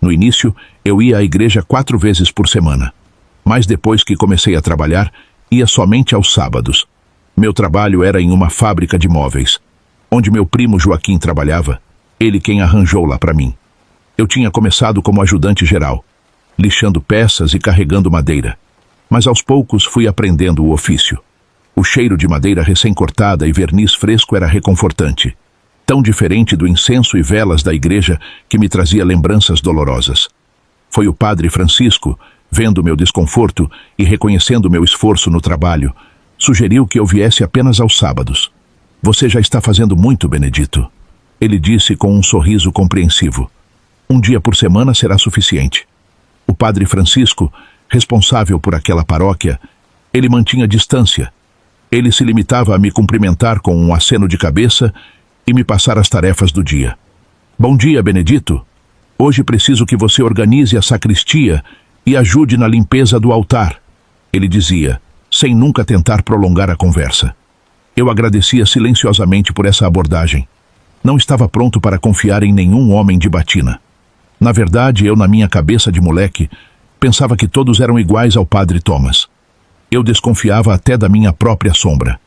No início, eu ia à igreja 4 vezes por semana. Mas depois que comecei a trabalhar, ia somente aos sábados. Meu trabalho era em uma fábrica de móveis, onde meu primo Joaquim trabalhava, ele quem arranjou lá para mim. Eu tinha começado como ajudante geral, lixando peças e carregando madeira, mas aos poucos fui aprendendo o ofício. O cheiro de madeira recém-cortada e verniz fresco era reconfortante, tão diferente do incenso e velas da igreja que me trazia lembranças dolorosas. Foi o padre Francisco, vendo meu desconforto e reconhecendo meu esforço no trabalho, sugeriu que eu viesse apenas aos sábados. "Você já está fazendo muito, Benedito", ele disse com um sorriso compreensivo. "Um dia por semana será suficiente." O padre Francisco, responsável por aquela paróquia, ele mantinha distância. Ele se limitava a me cumprimentar com um aceno de cabeça e me passar as tarefas do dia. "Bom dia, Benedito. Hoje preciso que você organize a sacristia e ajude na limpeza do altar", ele dizia, sem nunca tentar prolongar a conversa. Eu agradecia silenciosamente por essa abordagem. Não estava pronto para confiar em nenhum homem de batina. Na verdade, eu, na minha cabeça de moleque, pensava que todos eram iguais ao padre Thomas. Eu desconfiava até da minha própria sombra.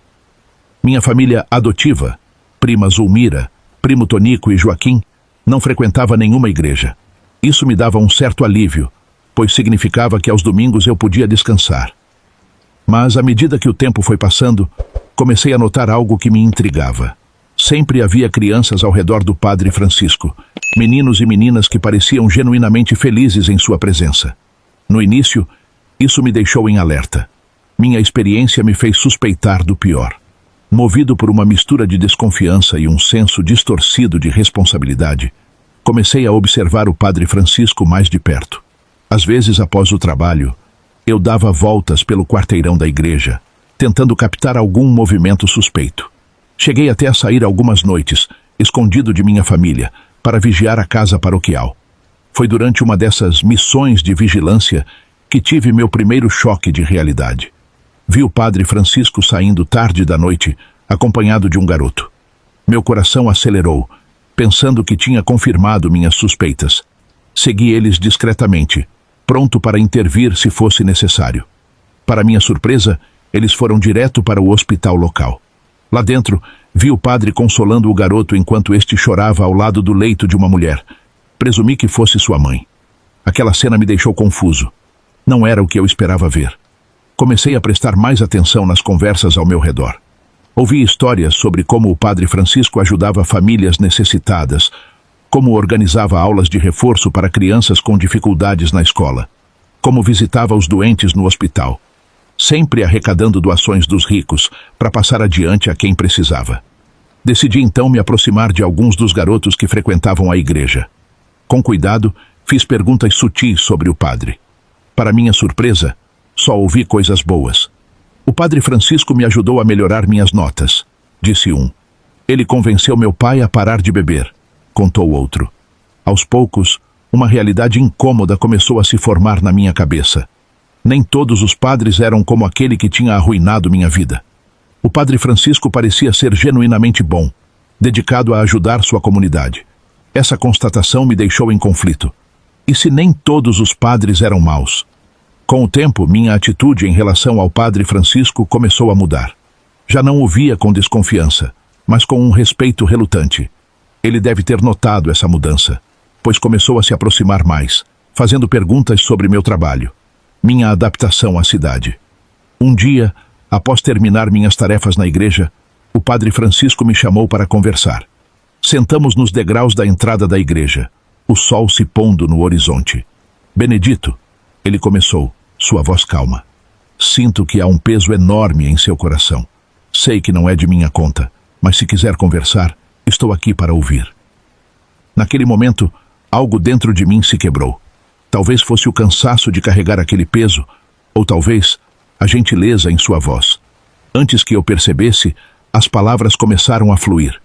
Minha família adotiva, prima Zulmira, primo Tonico e Joaquim, não frequentava nenhuma igreja. Isso me dava um certo alívio, pois significava que aos domingos eu podia descansar. Mas, à medida que o tempo foi passando, comecei a notar algo que me intrigava. Sempre havia crianças ao redor do Padre Francisco, meninos e meninas que pareciam genuinamente felizes em sua presença. No início, isso me deixou em alerta. Minha experiência me fez suspeitar do pior. Movido por uma mistura de desconfiança e um senso distorcido de responsabilidade, comecei a observar o Padre Francisco mais de perto. Às vezes, após o trabalho, eu dava voltas pelo quarteirão da igreja, tentando captar algum movimento suspeito. Cheguei até a sair algumas noites, escondido de minha família, para vigiar a casa paroquial. Foi durante uma dessas missões de vigilância que tive meu primeiro choque de realidade. Vi o Padre Francisco saindo tarde da noite, acompanhado de um garoto. Meu coração acelerou, pensando que tinha confirmado minhas suspeitas. Segui eles discretamente, pronto para intervir se fosse necessário. Para minha surpresa, eles foram direto para o hospital local. Lá dentro, vi o padre consolando o garoto enquanto este chorava ao lado do leito de uma mulher. Presumi que fosse sua mãe. Aquela cena me deixou confuso. Não era o que eu esperava ver. Comecei a prestar mais atenção nas conversas ao meu redor. Ouvi histórias sobre como o Padre Francisco ajudava famílias necessitadas, como organizava aulas de reforço para crianças com dificuldades na escola, como visitava os doentes no hospital, sempre arrecadando doações dos ricos para passar adiante a quem precisava. Decidi então me aproximar de alguns dos garotos que frequentavam a igreja. Com cuidado, fiz perguntas sutis sobre o padre. Para minha surpresa, só ouvi coisas boas. O Padre Francisco me ajudou a melhorar minhas notas, disse um. Ele convenceu meu pai a parar de beber, contou outro. Aos poucos, uma realidade incômoda começou a se formar na minha cabeça. Nem todos os padres eram como aquele que tinha arruinado minha vida. O Padre Francisco parecia ser genuinamente bom, dedicado a ajudar sua comunidade. Essa constatação me deixou em conflito. E se nem todos os padres eram maus? Com o tempo, minha atitude em relação ao Padre Francisco começou a mudar. Já não o via com desconfiança, mas com um respeito relutante. Ele deve ter notado essa mudança, pois começou a se aproximar mais, fazendo perguntas sobre meu trabalho, minha adaptação à cidade. Um dia, após terminar minhas tarefas na igreja, o Padre Francisco me chamou para conversar. Sentamos nos degraus da entrada da igreja, o sol se pondo no horizonte. Benedito, ele começou, sua voz calma. Sinto que há um peso enorme em seu coração. Sei que não é de minha conta, mas se quiser conversar, estou aqui para ouvir. Naquele momento, algo dentro de mim se quebrou. Talvez fosse o cansaço de carregar aquele peso, ou talvez a gentileza em sua voz. Antes que eu percebesse, as palavras começaram a fluir.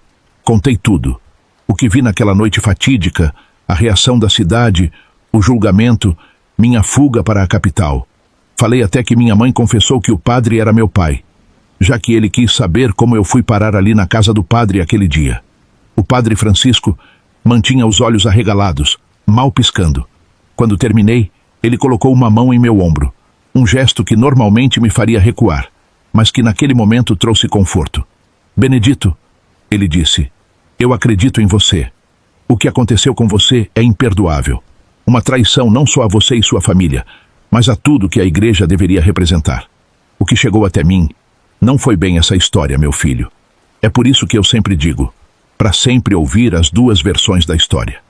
Contei tudo. O que vi naquela noite fatídica, a reação da cidade, o julgamento, minha fuga para a capital. Falei até que minha mãe confessou que o padre era meu pai, já que ele quis saber como eu fui parar ali na casa do padre aquele dia. O Padre Francisco mantinha os olhos arregalados, mal piscando. Quando terminei, ele colocou uma mão em meu ombro, um gesto que normalmente me faria recuar, mas que naquele momento trouxe conforto. Benedito, ele disse, eu acredito em você. O que aconteceu com você é imperdoável. Uma traição não só a você e sua família, mas a tudo que a igreja deveria representar. O que chegou até mim não foi bem essa história, meu filho. É por isso que eu sempre digo, para sempre ouvir as duas versões da história.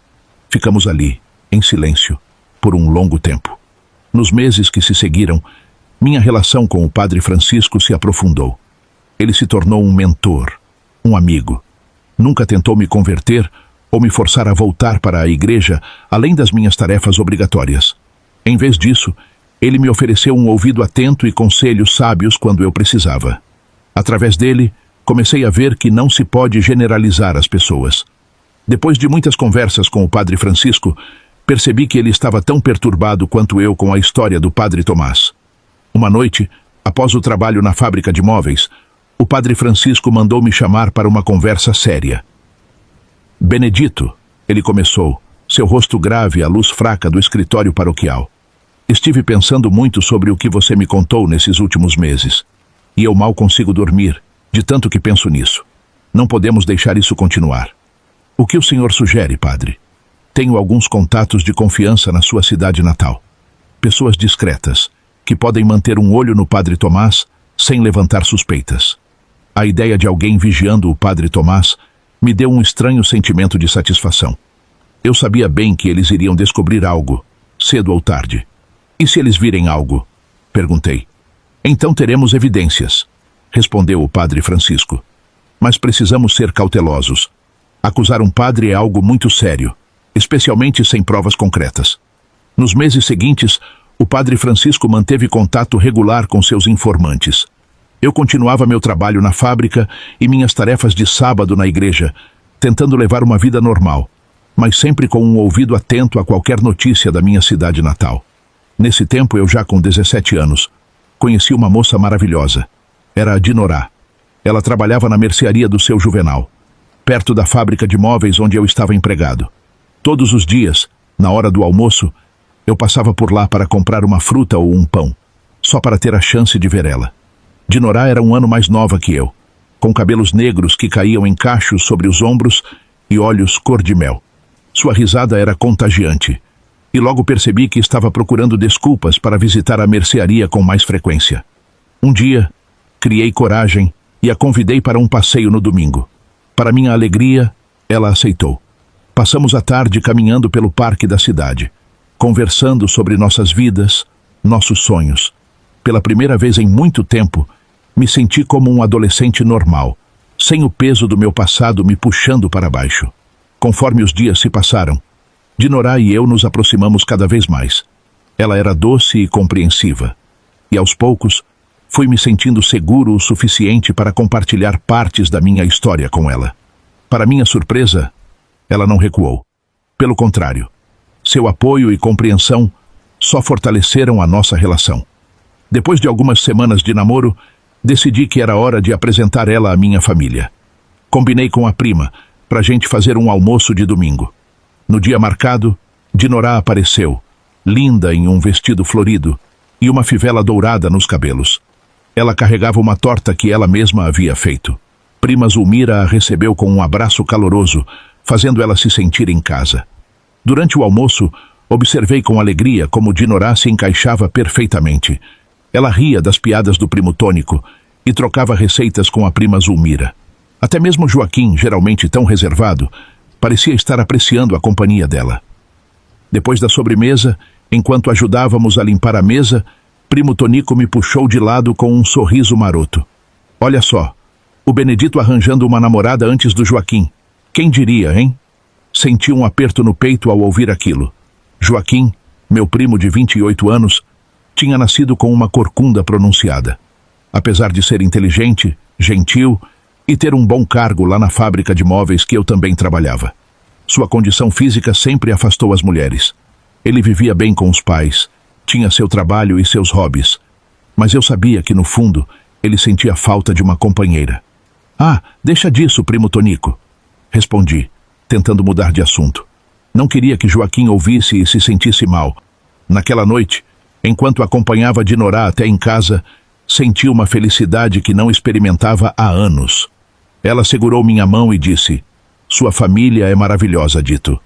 Ficamos ali, em silêncio, por um longo tempo. Nos meses que se seguiram, minha relação com o Padre Francisco se aprofundou. Ele se tornou um mentor, um amigo. Nunca tentou me converter ou me forçar a voltar para a igreja, além das minhas tarefas obrigatórias. Em vez disso, ele me ofereceu um ouvido atento e conselhos sábios quando eu precisava. Através dele, comecei a ver que não se pode generalizar as pessoas. Depois de muitas conversas com o Padre Francisco, percebi que ele estava tão perturbado quanto eu com a história do Padre Tomás. Uma noite, após o trabalho na fábrica de móveis, o Padre Francisco mandou me chamar para uma conversa séria. Benedito, ele começou, seu rosto grave à luz fraca do escritório paroquial. Estive pensando muito sobre o que você me contou nesses últimos meses. E eu mal consigo dormir, de tanto que penso nisso. Não podemos deixar isso continuar. O que o senhor sugere, padre? Tenho alguns contatos de confiança na sua cidade natal. Pessoas discretas, que podem manter um olho no Padre Tomás sem levantar suspeitas. A ideia de alguém vigiando o Padre Tomás me deu um estranho sentimento de satisfação. Eu sabia bem que eles iriam descobrir algo, cedo ou tarde. E se eles virem algo? Perguntei. Então teremos evidências, respondeu o Padre Francisco. Mas precisamos ser cautelosos. Acusar um padre é algo muito sério, especialmente sem provas concretas. Nos meses seguintes, o Padre Francisco manteve contato regular com seus informantes. Eu continuava meu trabalho na fábrica e minhas tarefas de sábado na igreja, tentando levar uma vida normal, mas sempre com um ouvido atento a qualquer notícia da minha cidade natal. Nesse tempo, eu já com 17 anos, conheci uma moça maravilhosa. Era a Dinorá. Ela trabalhava na mercearia do seu Juvenal, perto da fábrica de móveis onde eu estava empregado. Todos os dias, na hora do almoço, eu passava por lá para comprar uma fruta ou um pão, só para ter a chance de ver ela. Dinorá era um ano mais nova que eu, com cabelos negros que caíam em cachos sobre os ombros e olhos cor de mel. Sua risada era contagiante, e logo percebi que estava procurando desculpas para visitar a mercearia com mais frequência. Um dia, criei coragem e a convidei para um passeio no domingo. Para minha alegria, ela aceitou. Passamos a tarde caminhando pelo parque da cidade, conversando sobre nossas vidas, nossos sonhos. Pela primeira vez em muito tempo, me senti como um adolescente normal, sem o peso do meu passado me puxando para baixo. Conforme os dias se passaram, Dinorá e eu nos aproximamos cada vez mais. Ela era doce e compreensiva, e aos poucos fui me sentindo seguro o suficiente para compartilhar partes da minha história com ela. Para minha surpresa, ela não recuou. Pelo contrário, seu apoio e compreensão só fortaleceram a nossa relação. Depois de algumas semanas de namoro, decidi que era hora de apresentar ela à minha família. Combinei com a prima para a gente fazer um almoço de domingo. No dia marcado, Dinorá apareceu, linda em um vestido florido e uma fivela dourada nos cabelos. Ela carregava uma torta que ela mesma havia feito. Prima Zulmira a recebeu com um abraço caloroso, fazendo ela se sentir em casa. Durante o almoço, observei com alegria como Dinorá se encaixava perfeitamente. Ela ria das piadas do primo Tônico e trocava receitas com a prima Zulmira. Até mesmo Joaquim, geralmente tão reservado, parecia estar apreciando a companhia dela. Depois da sobremesa, enquanto ajudávamos a limpar a mesa, primo Tonico me puxou de lado com um sorriso maroto. Olha só, o Benedito arranjando uma namorada antes do Joaquim. Quem diria, hein? Senti um aperto no peito ao ouvir aquilo. Joaquim, meu primo de 28 anos, tinha nascido com uma corcunda pronunciada. Apesar de ser inteligente, gentil e ter um bom cargo lá na fábrica de móveis que eu também trabalhava. Sua condição física sempre afastou as mulheres. Ele vivia bem com os pais, tinha seu trabalho e seus hobbies, mas eu sabia que, no fundo, ele sentia falta de uma companheira. Ah, deixa disso, primo Tonico, respondi, tentando mudar de assunto. Não queria que Joaquim ouvisse e se sentisse mal. Naquela noite, enquanto acompanhava Dinorá até em casa, senti uma felicidade que não experimentava há anos. Ela segurou minha mão e disse: "Sua família é maravilhosa, Dito."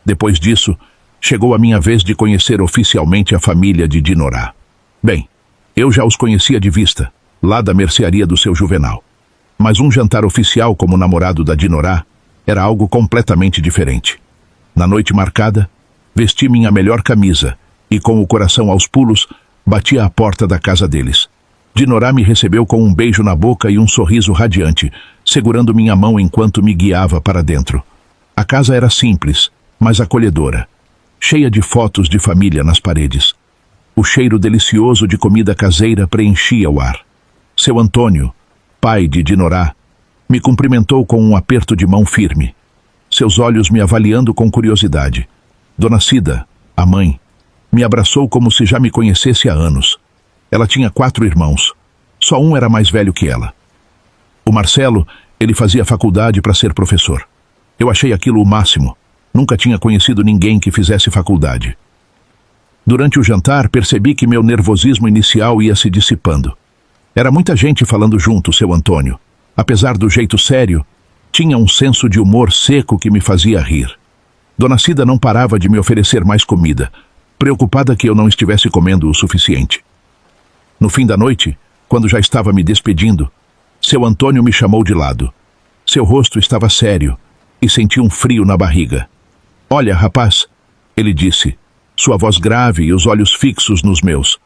Depois disso, chegou a minha vez de conhecer oficialmente a família de Dinorá. Bem, eu já os conhecia de vista, lá da mercearia do seu Juvenal. Mas um jantar oficial como namorado da Dinorá era algo completamente diferente. Na noite marcada, vesti minha melhor camisa e, com o coração aos pulos, bati à porta da casa deles. Dinorá me recebeu com um beijo na boca e um sorriso radiante, segurando minha mão enquanto me guiava para dentro. A casa era simples, mas acolhedora, cheia de fotos de família nas paredes. O cheiro delicioso de comida caseira preenchia o ar. Seu Antônio, pai de Dinorá, me cumprimentou com um aperto de mão firme, seus olhos me avaliando com curiosidade. Dona Cida, a mãe, me abraçou como se já me conhecesse há anos. Ela tinha 4 irmãos. Só um era mais velho que ela. O Marcelo, ele fazia faculdade para ser professor. Eu achei aquilo o máximo. Nunca tinha conhecido ninguém que fizesse faculdade. Durante o jantar, percebi que meu nervosismo inicial ia se dissipando. Era muita gente falando junto, seu Antônio. Apesar do jeito sério, tinha um senso de humor seco que me fazia rir. Dona Cida não parava de me oferecer mais comida, preocupada que eu não estivesse comendo o suficiente. No fim da noite, quando já estava me despedindo, seu Antônio me chamou de lado. Seu rosto estava sério e senti um frio na barriga. "Olha, rapaz", ele disse, sua voz grave e os olhos fixos nos meus.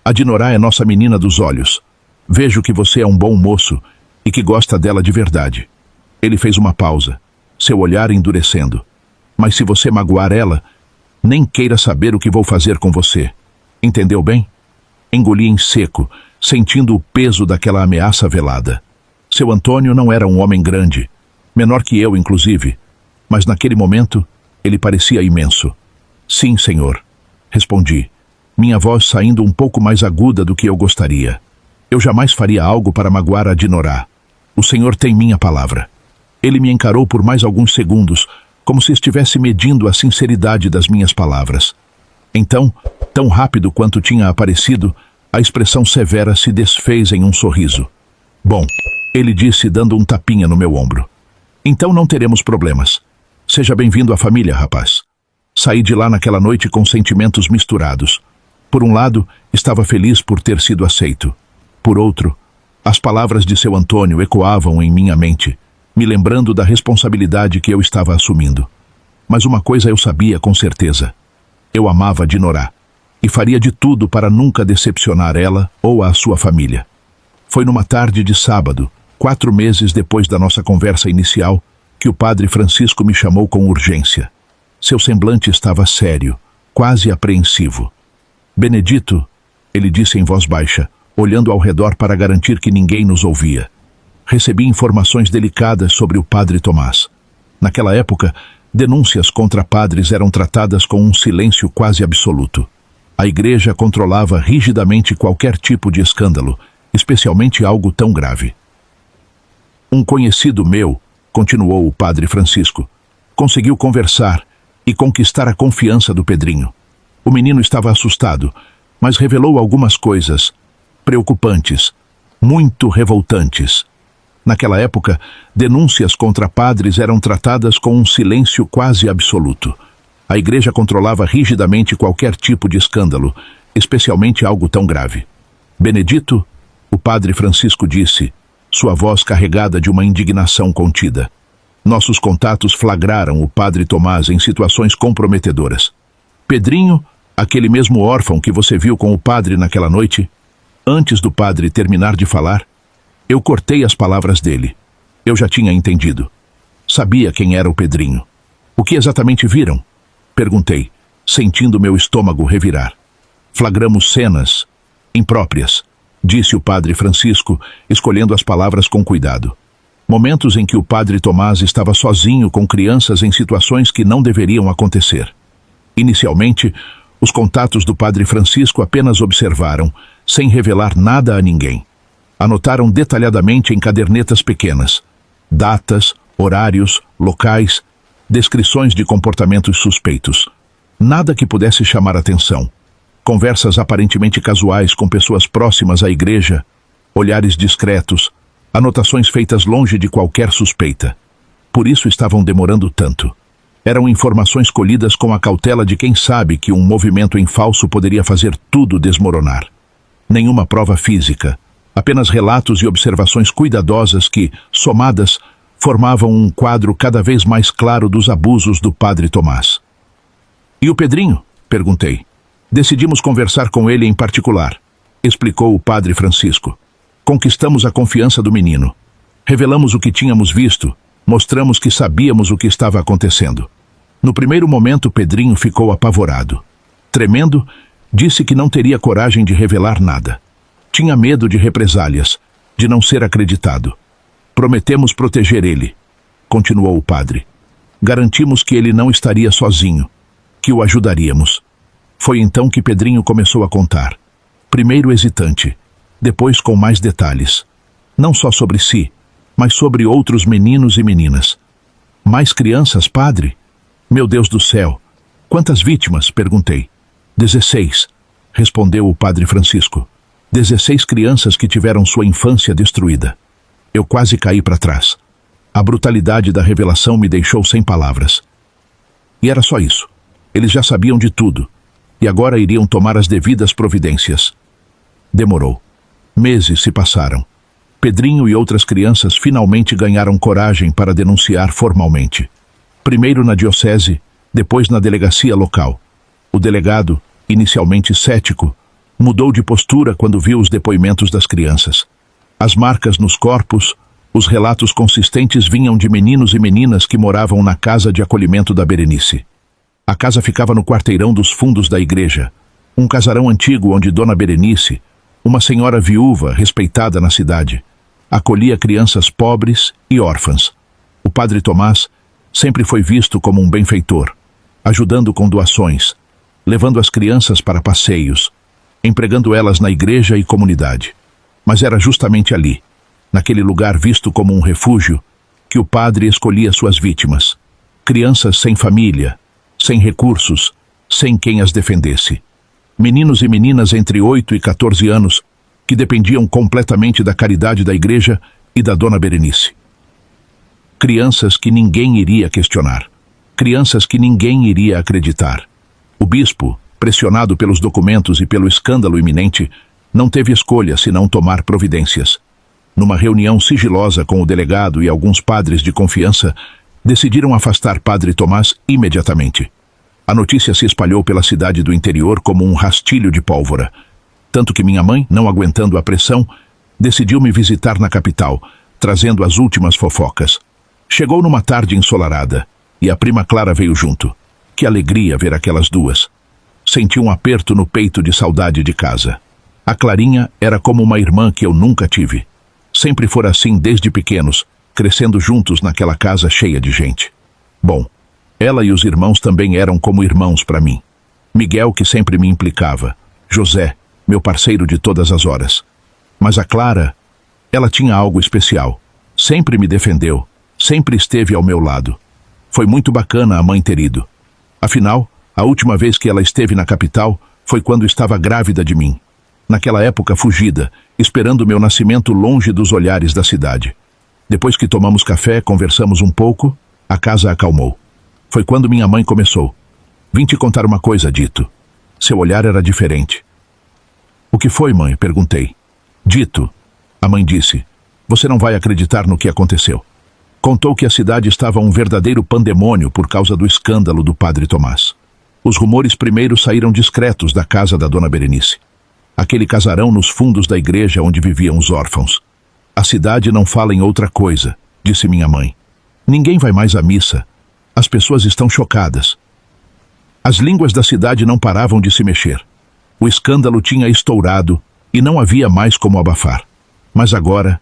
"A Dinorá é nossa menina dos olhos. Vejo que você é um bom moço e que gosta dela de verdade." Ele fez uma pausa, seu olhar endurecendo. "Mas se você magoar ela, nem queira saber o que vou fazer com você. Entendeu bem?" Engoli em seco, sentindo o peso daquela ameaça velada. Seu Antônio não era um homem grande, menor que eu, inclusive, mas naquele momento ele parecia imenso. "Sim, senhor", respondi, minha voz saindo um pouco mais aguda do que eu gostaria. "Eu jamais faria algo para magoar a Dinorá. O senhor tem minha palavra." Ele me encarou por mais alguns segundos, como se estivesse medindo a sinceridade das minhas palavras. Então, tão rápido quanto tinha aparecido, a expressão severa se desfez em um sorriso. "Bom", ele disse, dando um tapinha no meu ombro. "Então não teremos problemas. Seja bem-vindo à família, rapaz." Saí de lá naquela noite com sentimentos misturados. Por um lado, estava feliz por ter sido aceito. Por outro, as palavras de seu Antônio ecoavam em minha mente, me lembrando da responsabilidade que eu estava assumindo. Mas uma coisa eu sabia com certeza. Eu amava Dinorá e faria de tudo para nunca decepcionar ela ou a sua família. Foi numa tarde de sábado, 4 meses depois da nossa conversa inicial, que o padre Francisco me chamou com urgência. Seu semblante estava sério, quase apreensivo. "Benedito", ele disse em voz baixa, olhando ao redor para garantir que ninguém nos ouvia. "Recebi informações delicadas sobre o padre Tomás. Naquela época, denúncias contra padres eram tratadas com um silêncio quase absoluto. A igreja controlava rigidamente qualquer tipo de escândalo, especialmente algo tão grave. Um conhecido meu", continuou o padre Francisco, "conseguiu conversar e conquistar a confiança do Pedrinho. O menino estava assustado, mas revelou algumas coisas preocupantes, muito revoltantes. Naquela época, denúncias contra padres eram tratadas com um silêncio quase absoluto. A igreja controlava rigidamente qualquer tipo de escândalo, especialmente algo tão grave. Benedito, o padre Francisco disse, sua voz carregada de uma indignação contida. Nossos contatos flagraram o padre Tomás em situações comprometedoras. Pedrinho, aquele mesmo órfão que você viu com o padre naquela noite, antes do padre terminar de falar, eu cortei as palavras dele. Eu já tinha entendido. Sabia quem era o Pedrinho. O que exatamente viram? Perguntei, sentindo meu estômago revirar. Flagramos cenas impróprias, disse o padre Francisco, escolhendo as palavras com cuidado. Momentos em que o padre Tomás estava sozinho com crianças em situações que não deveriam acontecer. Inicialmente, os contatos do padre Francisco apenas observaram, sem revelar nada a ninguém. Anotaram detalhadamente em cadernetas pequenas, datas, horários, locais, descrições de comportamentos suspeitos. Nada que pudesse chamar atenção. Conversas aparentemente casuais com pessoas próximas à igreja, olhares discretos, anotações feitas longe de qualquer suspeita. Por isso estavam demorando tanto. Eram informações colhidas com a cautela de quem sabe que um movimento em falso poderia fazer tudo desmoronar. Nenhuma prova física, apenas relatos e observações cuidadosas que, somadas, formavam um quadro cada vez mais claro dos abusos do padre Tomás. E o Pedrinho? Perguntei. Decidimos conversar com ele em particular, explicou o padre Francisco. Conquistamos a confiança do menino. Revelamos o que tínhamos visto, mostramos que sabíamos o que estava acontecendo. No primeiro momento, Pedrinho ficou apavorado. Tremendo, disse que não teria coragem de revelar nada. Tinha medo de represálias, de não ser acreditado. Prometemos proteger ele, continuou o padre. Garantimos que ele não estaria sozinho, que o ajudaríamos. Foi então que Pedrinho começou a contar. Primeiro hesitante, depois com mais detalhes. Não só sobre si, mas sobre outros meninos e meninas. Mais crianças, padre? Meu Deus do céu! Quantas vítimas? Perguntei. 16, respondeu o padre Francisco. 16 crianças que tiveram sua infância destruída. Eu quase caí para trás. A brutalidade da revelação me deixou sem palavras. E era só isso. Eles já sabiam de tudo. E agora iriam tomar as devidas providências. Demorou. Meses se passaram. Pedrinho e outras crianças finalmente ganharam coragem para denunciar formalmente. Primeiro na diocese, depois na delegacia local. O delegado, inicialmente cético, mudou de postura quando viu os depoimentos das crianças. As marcas nos corpos, os relatos consistentes vinham de meninos e meninas que moravam na casa de acolhimento da Berenice. A casa ficava no quarteirão dos fundos da igreja, um casarão antigo onde Dona Berenice, uma senhora viúva respeitada na cidade, acolhia crianças pobres e órfãs. O padre Tomás sempre foi visto como um benfeitor, ajudando com doações, levando as crianças para passeios, empregando elas na igreja e comunidade. Mas era justamente ali, naquele lugar visto como um refúgio, que o padre escolhia suas vítimas. Crianças sem família, sem recursos, sem quem as defendesse. Meninos e meninas entre 8 e 14 anos que dependiam completamente da caridade da igreja e da Dona Berenice. Crianças que ninguém iria questionar. Crianças que ninguém iria acreditar. O bispo, pressionado pelos documentos e pelo escândalo iminente, não teve escolha senão tomar providências. Numa reunião sigilosa com o delegado e alguns padres de confiança, decidiram afastar Padre Tomás imediatamente. A notícia se espalhou pela cidade do interior como um rastilho de pólvora, tanto que minha mãe, não aguentando a pressão, decidiu me visitar na capital, trazendo as últimas fofocas. Chegou numa tarde ensolarada, e a prima Clara veio junto. Que alegria ver aquelas duas. Senti um aperto no peito de saudade de casa. A Clarinha era como uma irmã que eu nunca tive. Sempre fora assim desde pequenos, crescendo juntos naquela casa cheia de gente. Bom, ela e os irmãos também eram como irmãos para mim. Miguel, que sempre me implicava. José, meu parceiro de todas as horas. Mas a Clara, ela tinha algo especial. Sempre me defendeu, sempre esteve ao meu lado. Foi muito bacana a mãe ter ido. Afinal, a última vez que ela esteve na capital foi quando estava grávida de mim. Naquela época fugida, esperando meu nascimento longe dos olhares da cidade. Depois que tomamos café, conversamos um pouco, a casa acalmou. Foi quando minha mãe começou. Vim te contar uma coisa, Dito. Seu olhar era diferente. O que foi, mãe? Perguntei. Dito, a mãe disse, você não vai acreditar no que aconteceu. Contou que a cidade estava um verdadeiro pandemônio por causa do escândalo do padre Tomás. Os rumores primeiro saíram discretos da casa da Dona Berenice. Aquele casarão nos fundos da igreja onde viviam os órfãos. A cidade não fala em outra coisa, disse minha mãe. Ninguém vai mais à missa. As pessoas estão chocadas. As línguas da cidade não paravam de se mexer. O escândalo tinha estourado e não havia mais como abafar. Mas agora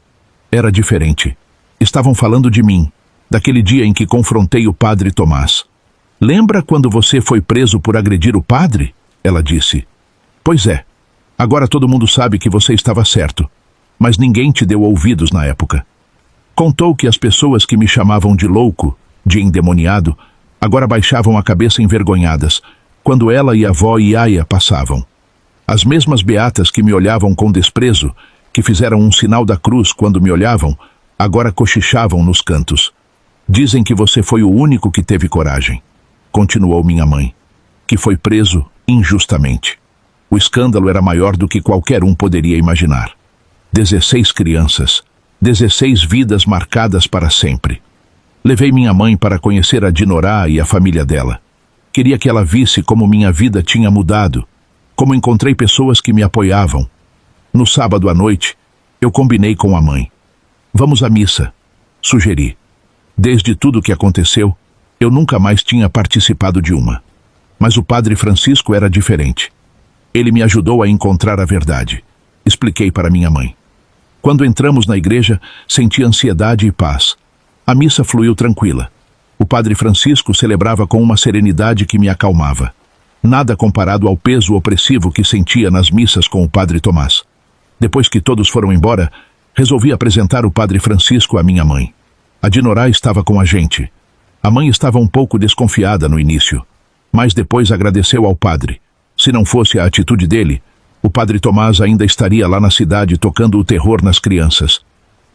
era diferente. Estavam falando de mim, daquele dia em que confrontei o padre Tomás. Lembra quando você foi preso por agredir o padre? Ela disse. Pois é. Agora todo mundo sabe que você estava certo, mas ninguém te deu ouvidos na época. Contou que as pessoas que me chamavam de louco, de endemoniado, agora baixavam a cabeça envergonhadas, quando ela e a avó Iaia passavam. As mesmas beatas que me olhavam com desprezo, que fizeram um sinal da cruz quando me olhavam, agora cochichavam nos cantos. Dizem que você foi o único que teve coragem, continuou minha mãe, que foi preso injustamente. O escândalo era maior do que qualquer um poderia imaginar. 16 crianças, 16 vidas marcadas para sempre. Levei minha mãe para conhecer a Dinorá e a família dela. Queria que ela visse como minha vida tinha mudado, como encontrei pessoas que me apoiavam. No sábado à noite, eu combinei com a mãe. Vamos à missa, sugeri. Desde tudo o que aconteceu, eu nunca mais tinha participado de uma. Mas o padre Francisco era diferente. Ele me ajudou a encontrar a verdade. Expliquei para minha mãe. Quando entramos na igreja, senti ansiedade e paz. A missa fluiu tranquila. O padre Francisco celebrava com uma serenidade que me acalmava. Nada comparado ao peso opressivo que sentia nas missas com o padre Tomás. Depois que todos foram embora, resolvi apresentar o padre Francisco à minha mãe. A Dinorá estava com a gente. A mãe estava um pouco desconfiada no início, mas depois agradeceu ao padre. Se não fosse a atitude dele, o padre Tomás ainda estaria lá na cidade tocando o terror nas crianças.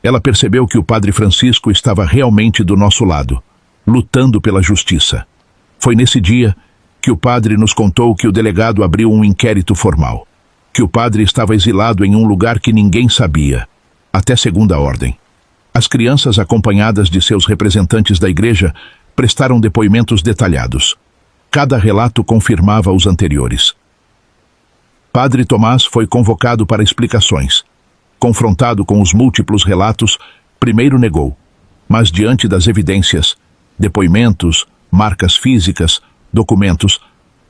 Ela percebeu que o padre Francisco estava realmente do nosso lado, lutando pela justiça. Foi nesse dia que o padre nos contou que o delegado abriu um inquérito formal, que o padre estava exilado em um lugar que ninguém sabia, até segunda ordem. As crianças, acompanhadas de seus representantes da igreja, prestaram depoimentos detalhados. Cada relato confirmava os anteriores. Padre Tomás foi convocado para explicações. Confrontado com os múltiplos relatos, primeiro negou, mas diante das evidências, depoimentos, marcas físicas, documentos,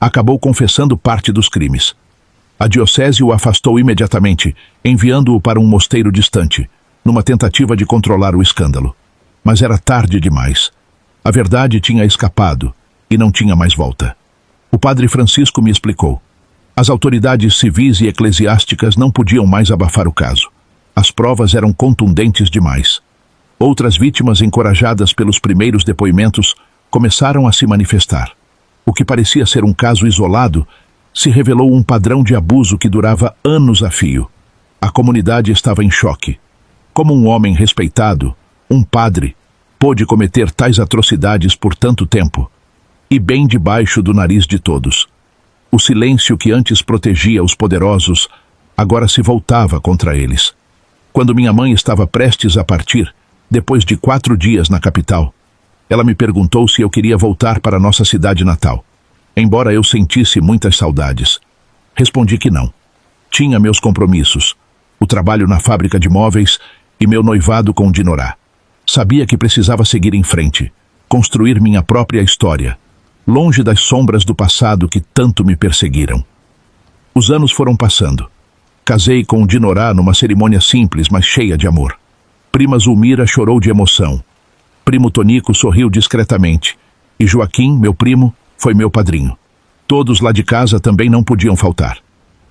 acabou confessando parte dos crimes. A diocese o afastou imediatamente, enviando-o para um mosteiro distante, numa tentativa de controlar o escândalo. Mas era tarde demais. A verdade tinha escapado e não tinha mais volta. O padre Francisco me explicou. As autoridades civis e eclesiásticas não podiam mais abafar o caso. As provas eram contundentes demais. Outras vítimas, encorajadas pelos primeiros depoimentos, começaram a se manifestar. O que parecia ser um caso isolado se revelou um padrão de abuso que durava anos a fio. A comunidade estava em choque. Como um homem respeitado, um padre, pôde cometer tais atrocidades por tanto tempo, e bem debaixo do nariz de todos. O silêncio que antes protegia os poderosos, agora se voltava contra eles. Quando minha mãe estava prestes a partir, depois de 4 dias na capital, ela me perguntou se eu queria voltar para nossa cidade natal, embora eu sentisse muitas saudades. Respondi que não. Tinha meus compromissos, o trabalho na fábrica de móveis e meu noivado com Dinorá. Sabia que precisava seguir em frente, construir minha própria história, longe das sombras do passado que tanto me perseguiram. Os anos foram passando. Casei com Dinorá numa cerimônia simples, mas cheia de amor. Prima Zulmira chorou de emoção. Primo Tonico sorriu discretamente. E Joaquim, meu primo, foi meu padrinho. Todos lá de casa também não podiam faltar.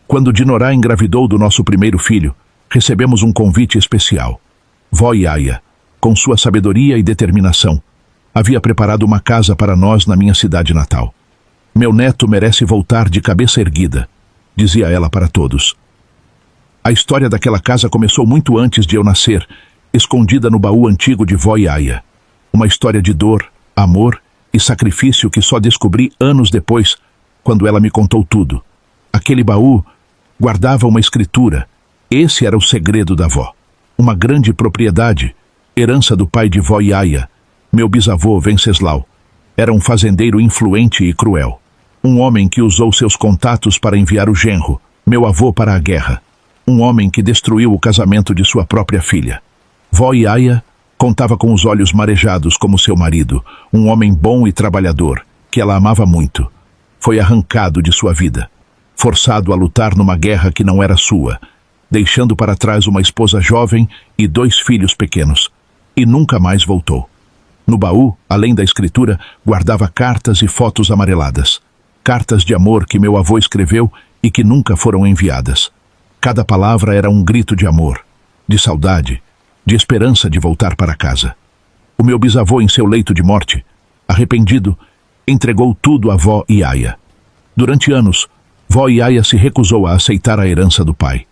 Quando Dinorá engravidou do nosso primeiro filho, recebemos um convite especial. Vó Iaia, com sua sabedoria e determinação, havia preparado uma casa para nós na minha cidade natal. Meu neto merece voltar de cabeça erguida, dizia ela para todos. A história daquela casa começou muito antes de eu nascer, escondida no baú antigo de Vó Iaia. Uma história de dor, amor e sacrifício que só descobri anos depois, quando ela me contou tudo. Aquele baú guardava uma escritura. Esse era o segredo da avó. Uma grande propriedade, herança do pai de Vó Iaia, meu bisavô Venceslau. Era um fazendeiro influente e cruel. Um homem que usou seus contatos para enviar o genro, meu avô, para a guerra. Um homem que destruiu o casamento de sua própria filha. Vó Iaia contava com os olhos marejados como seu marido, um homem bom e trabalhador, que ela amava muito. Foi arrancado de sua vida, forçado a lutar numa guerra que não era sua, deixando para trás uma esposa jovem e 2 filhos pequenos, e nunca mais voltou. No baú, além da escritura, guardava cartas e fotos amareladas. Cartas de amor que meu avô escreveu e que nunca foram enviadas. Cada palavra era um grito de amor, de saudade, de esperança de voltar para casa. O meu bisavô, em seu leito de morte, arrependido, entregou tudo à Vó Iaia. Durante anos, Vó Iaia se recusou a aceitar a herança do pai.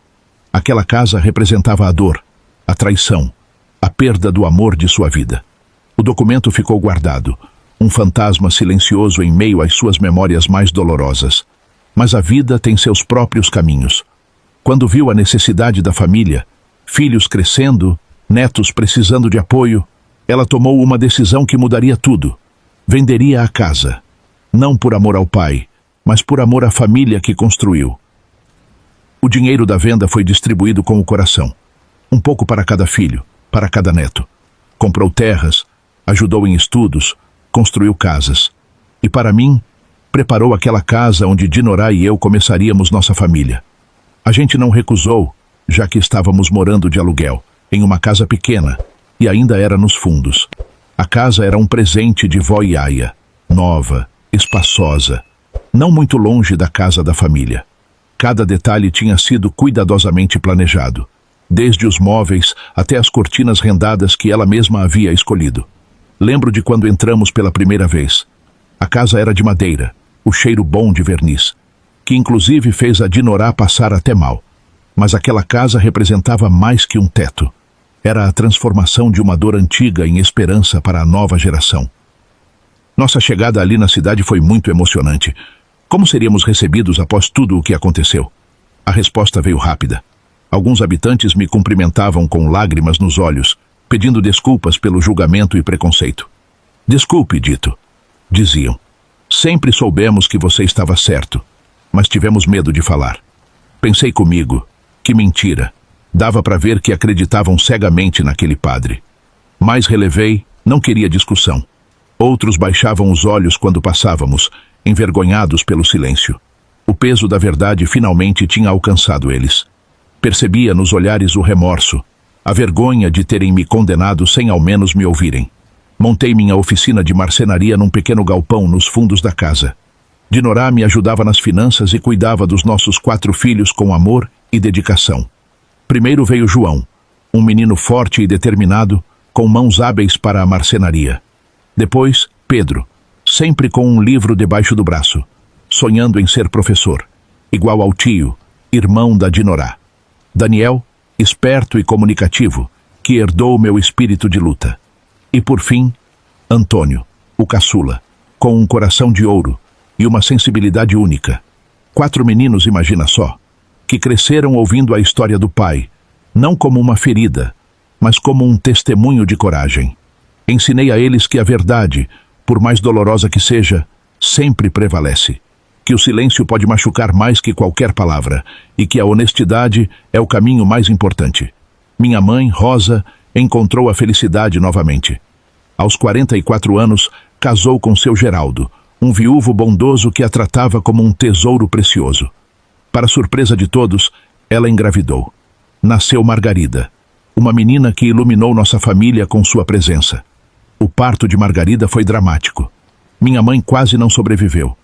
Aquela casa representava a dor, a traição, a perda do amor de sua vida. O documento ficou guardado, um fantasma silencioso em meio às suas memórias mais dolorosas. Mas a vida tem seus próprios caminhos. Quando viu a necessidade da família, filhos crescendo, netos precisando de apoio, ela tomou uma decisão que mudaria tudo. Venderia a casa, não por amor ao pai, mas por amor à família que construiu. O dinheiro da venda foi distribuído com o coração. Um pouco para cada filho, para cada neto. Comprou terras, ajudou em estudos, construiu casas. E para mim, preparou aquela casa onde Dinorá e eu começaríamos nossa família. A gente não recusou, já que estávamos morando de aluguel, em uma casa pequena, e ainda era nos fundos. A casa era um presente de Vó Iaia, nova, espaçosa, não muito longe da casa da família. Cada detalhe tinha sido cuidadosamente planejado, desde os móveis até as cortinas rendadas que ela mesma havia escolhido. Lembro de quando entramos pela primeira vez. A casa era de madeira, o cheiro bom de verniz, que inclusive fez a Dinorá passar até mal. Mas aquela casa representava mais que um teto. Era a transformação de uma dor antiga em esperança para a nova geração. Nossa chegada ali na cidade foi muito emocionante. Como seríamos recebidos após tudo o que aconteceu? A resposta veio rápida. Alguns habitantes me cumprimentavam com lágrimas nos olhos, pedindo desculpas pelo julgamento e preconceito. Desculpe, Dito, diziam. Sempre soubemos que você estava certo, mas tivemos medo de falar. Pensei comigo, que mentira. Dava para ver que acreditavam cegamente naquele padre. Mas relevei, não queria discussão. Outros baixavam os olhos quando passávamos, envergonhados pelo silêncio. O peso da verdade finalmente tinha alcançado eles. Percebia nos olhares o remorso, a vergonha de terem me condenado sem ao menos me ouvirem. Montei minha oficina de marcenaria num pequeno galpão nos fundos da casa. Dinorá me ajudava nas finanças e cuidava dos nossos 4 filhos com amor e dedicação. Primeiro veio João, um menino forte e determinado, com mãos hábeis para a marcenaria. Depois, Pedro, sempre com um livro debaixo do braço, sonhando em ser professor, igual ao tio, irmão da Dinorá. Daniel, esperto e comunicativo, que herdou meu espírito de luta. E por fim, Antônio, o caçula, com um coração de ouro e uma sensibilidade única. 4 meninos, imagina só, que cresceram ouvindo a história do pai, não como uma ferida, mas como um testemunho de coragem. Ensinei a eles que a verdade, por mais dolorosa que seja, sempre prevalece, que o silêncio pode machucar mais que qualquer palavra e que a honestidade é o caminho mais importante. Minha mãe, Rosa, encontrou a felicidade novamente. Aos 44 anos, casou com seu Geraldo, um viúvo bondoso que a tratava como um tesouro precioso. Para surpresa de todos, ela engravidou. Nasceu Margarida, uma menina que iluminou nossa família com sua presença. O parto de Margarida foi dramático. Minha mãe quase não sobreviveu.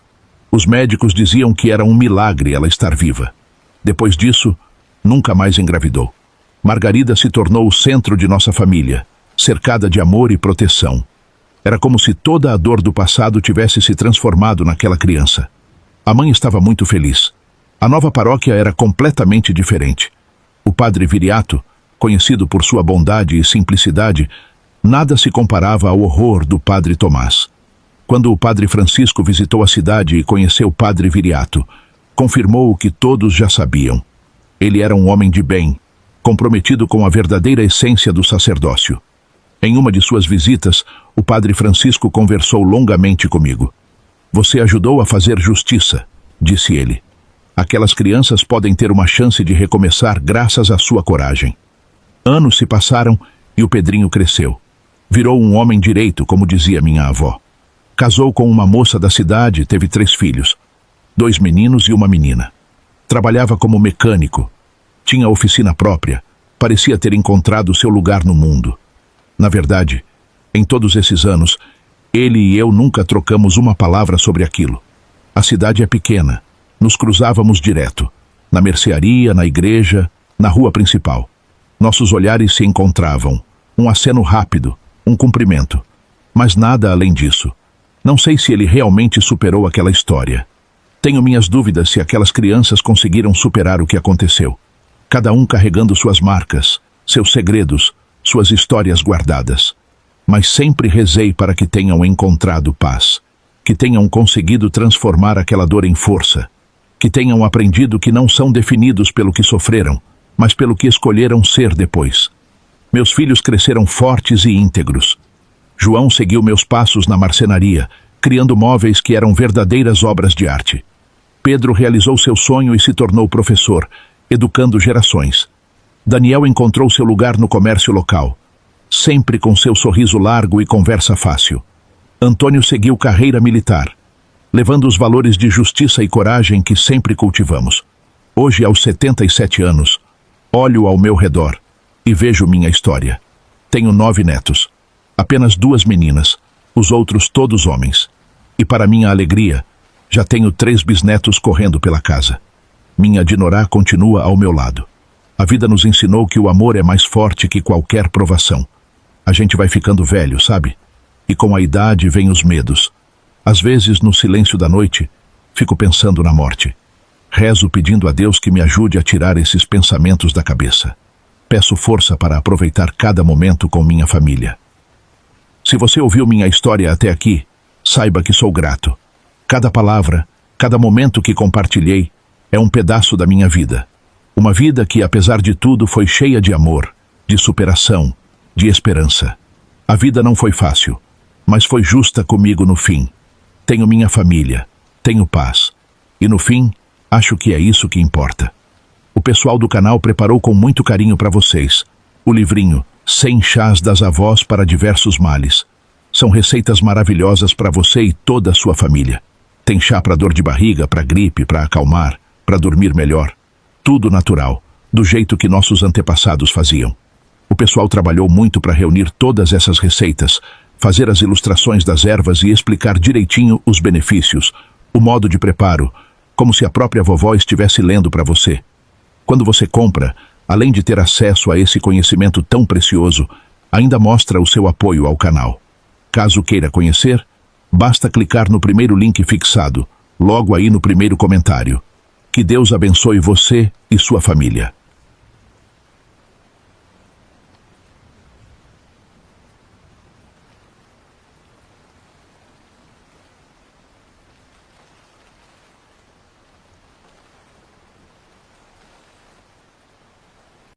Os médicos diziam que era um milagre ela estar viva. Depois disso, nunca mais engravidou. Margarida se tornou o centro de nossa família, cercada de amor e proteção. Era como se toda a dor do passado tivesse se transformado naquela criança. A mãe estava muito feliz. A nova paróquia era completamente diferente. O padre Viriato, conhecido por sua bondade e simplicidade, nada se comparava ao horror do padre Tomás. Quando o padre Francisco visitou a cidade e conheceu o padre Viriato, confirmou o que todos já sabiam. Ele era um homem de bem, comprometido com a verdadeira essência do sacerdócio. Em uma de suas visitas, o padre Francisco conversou longamente comigo. "Você ajudou a fazer justiça", disse ele. "Aquelas crianças podem ter uma chance de recomeçar graças à sua coragem." Anos se passaram e o Pedrinho cresceu. Virou um homem direito, como dizia minha avó. Casou com uma moça da cidade e teve 3 filhos, 2 meninos e uma menina. Trabalhava como mecânico, tinha oficina própria, parecia ter encontrado seu lugar no mundo. Na verdade, em todos esses anos, ele e eu nunca trocamos uma palavra sobre aquilo. A cidade é pequena, nos cruzávamos direto, na mercearia, na igreja, na rua principal. Nossos olhares se encontravam, um aceno rápido, um cumprimento, mas nada além disso. Não sei se ele realmente superou aquela história. Tenho minhas dúvidas se aquelas crianças conseguiram superar o que aconteceu. Cada um carregando suas marcas, seus segredos, suas histórias guardadas. Mas sempre rezei para que tenham encontrado paz, que tenham conseguido transformar aquela dor em força, que tenham aprendido que não são definidos pelo que sofreram, mas pelo que escolheram ser depois. Meus filhos cresceram fortes e íntegros. João seguiu meus passos na marcenaria, criando móveis que eram verdadeiras obras de arte. Pedro realizou seu sonho e se tornou professor, educando gerações. Daniel encontrou seu lugar no comércio local, sempre com seu sorriso largo e conversa fácil. Antônio seguiu carreira militar, levando os valores de justiça e coragem que sempre cultivamos. Hoje, aos 77 anos, olho ao meu redor e vejo minha história. Tenho 9 netos. Apenas 2 meninas, os outros todos homens. E para minha alegria, já tenho 3 bisnetos correndo pela casa. Minha Dinorá continua ao meu lado. A vida nos ensinou que o amor é mais forte que qualquer provação. A gente vai ficando velho, sabe? E com a idade vem os medos. Às vezes, no silêncio da noite, fico pensando na morte. Rezo pedindo a Deus que me ajude a tirar esses pensamentos da cabeça. Peço força para aproveitar cada momento com minha família. Se você ouviu minha história até aqui, saiba que sou grato. Cada palavra, cada momento que compartilhei é um pedaço da minha vida. Uma vida que, apesar de tudo, foi cheia de amor, de superação, de esperança. A vida não foi fácil, mas foi justa comigo no fim. Tenho minha família, tenho paz. E no fim, acho que é isso que importa. O pessoal do canal preparou com muito carinho para vocês o livrinho 100 chás das avós para diversos males. São receitas maravilhosas para você e toda a sua família. Tem chá para dor de barriga, para gripe, para acalmar, para dormir melhor. Tudo natural, do jeito que nossos antepassados faziam. O pessoal trabalhou muito para reunir todas essas receitas, fazer as ilustrações das ervas e explicar direitinho os benefícios, o modo de preparo, como se a própria vovó estivesse lendo para você. Quando você compra, além de ter acesso a esse conhecimento tão precioso, ainda mostra o seu apoio ao canal. Caso queira conhecer, basta clicar no primeiro link fixado, logo aí no primeiro comentário. Que Deus abençoe você e sua família.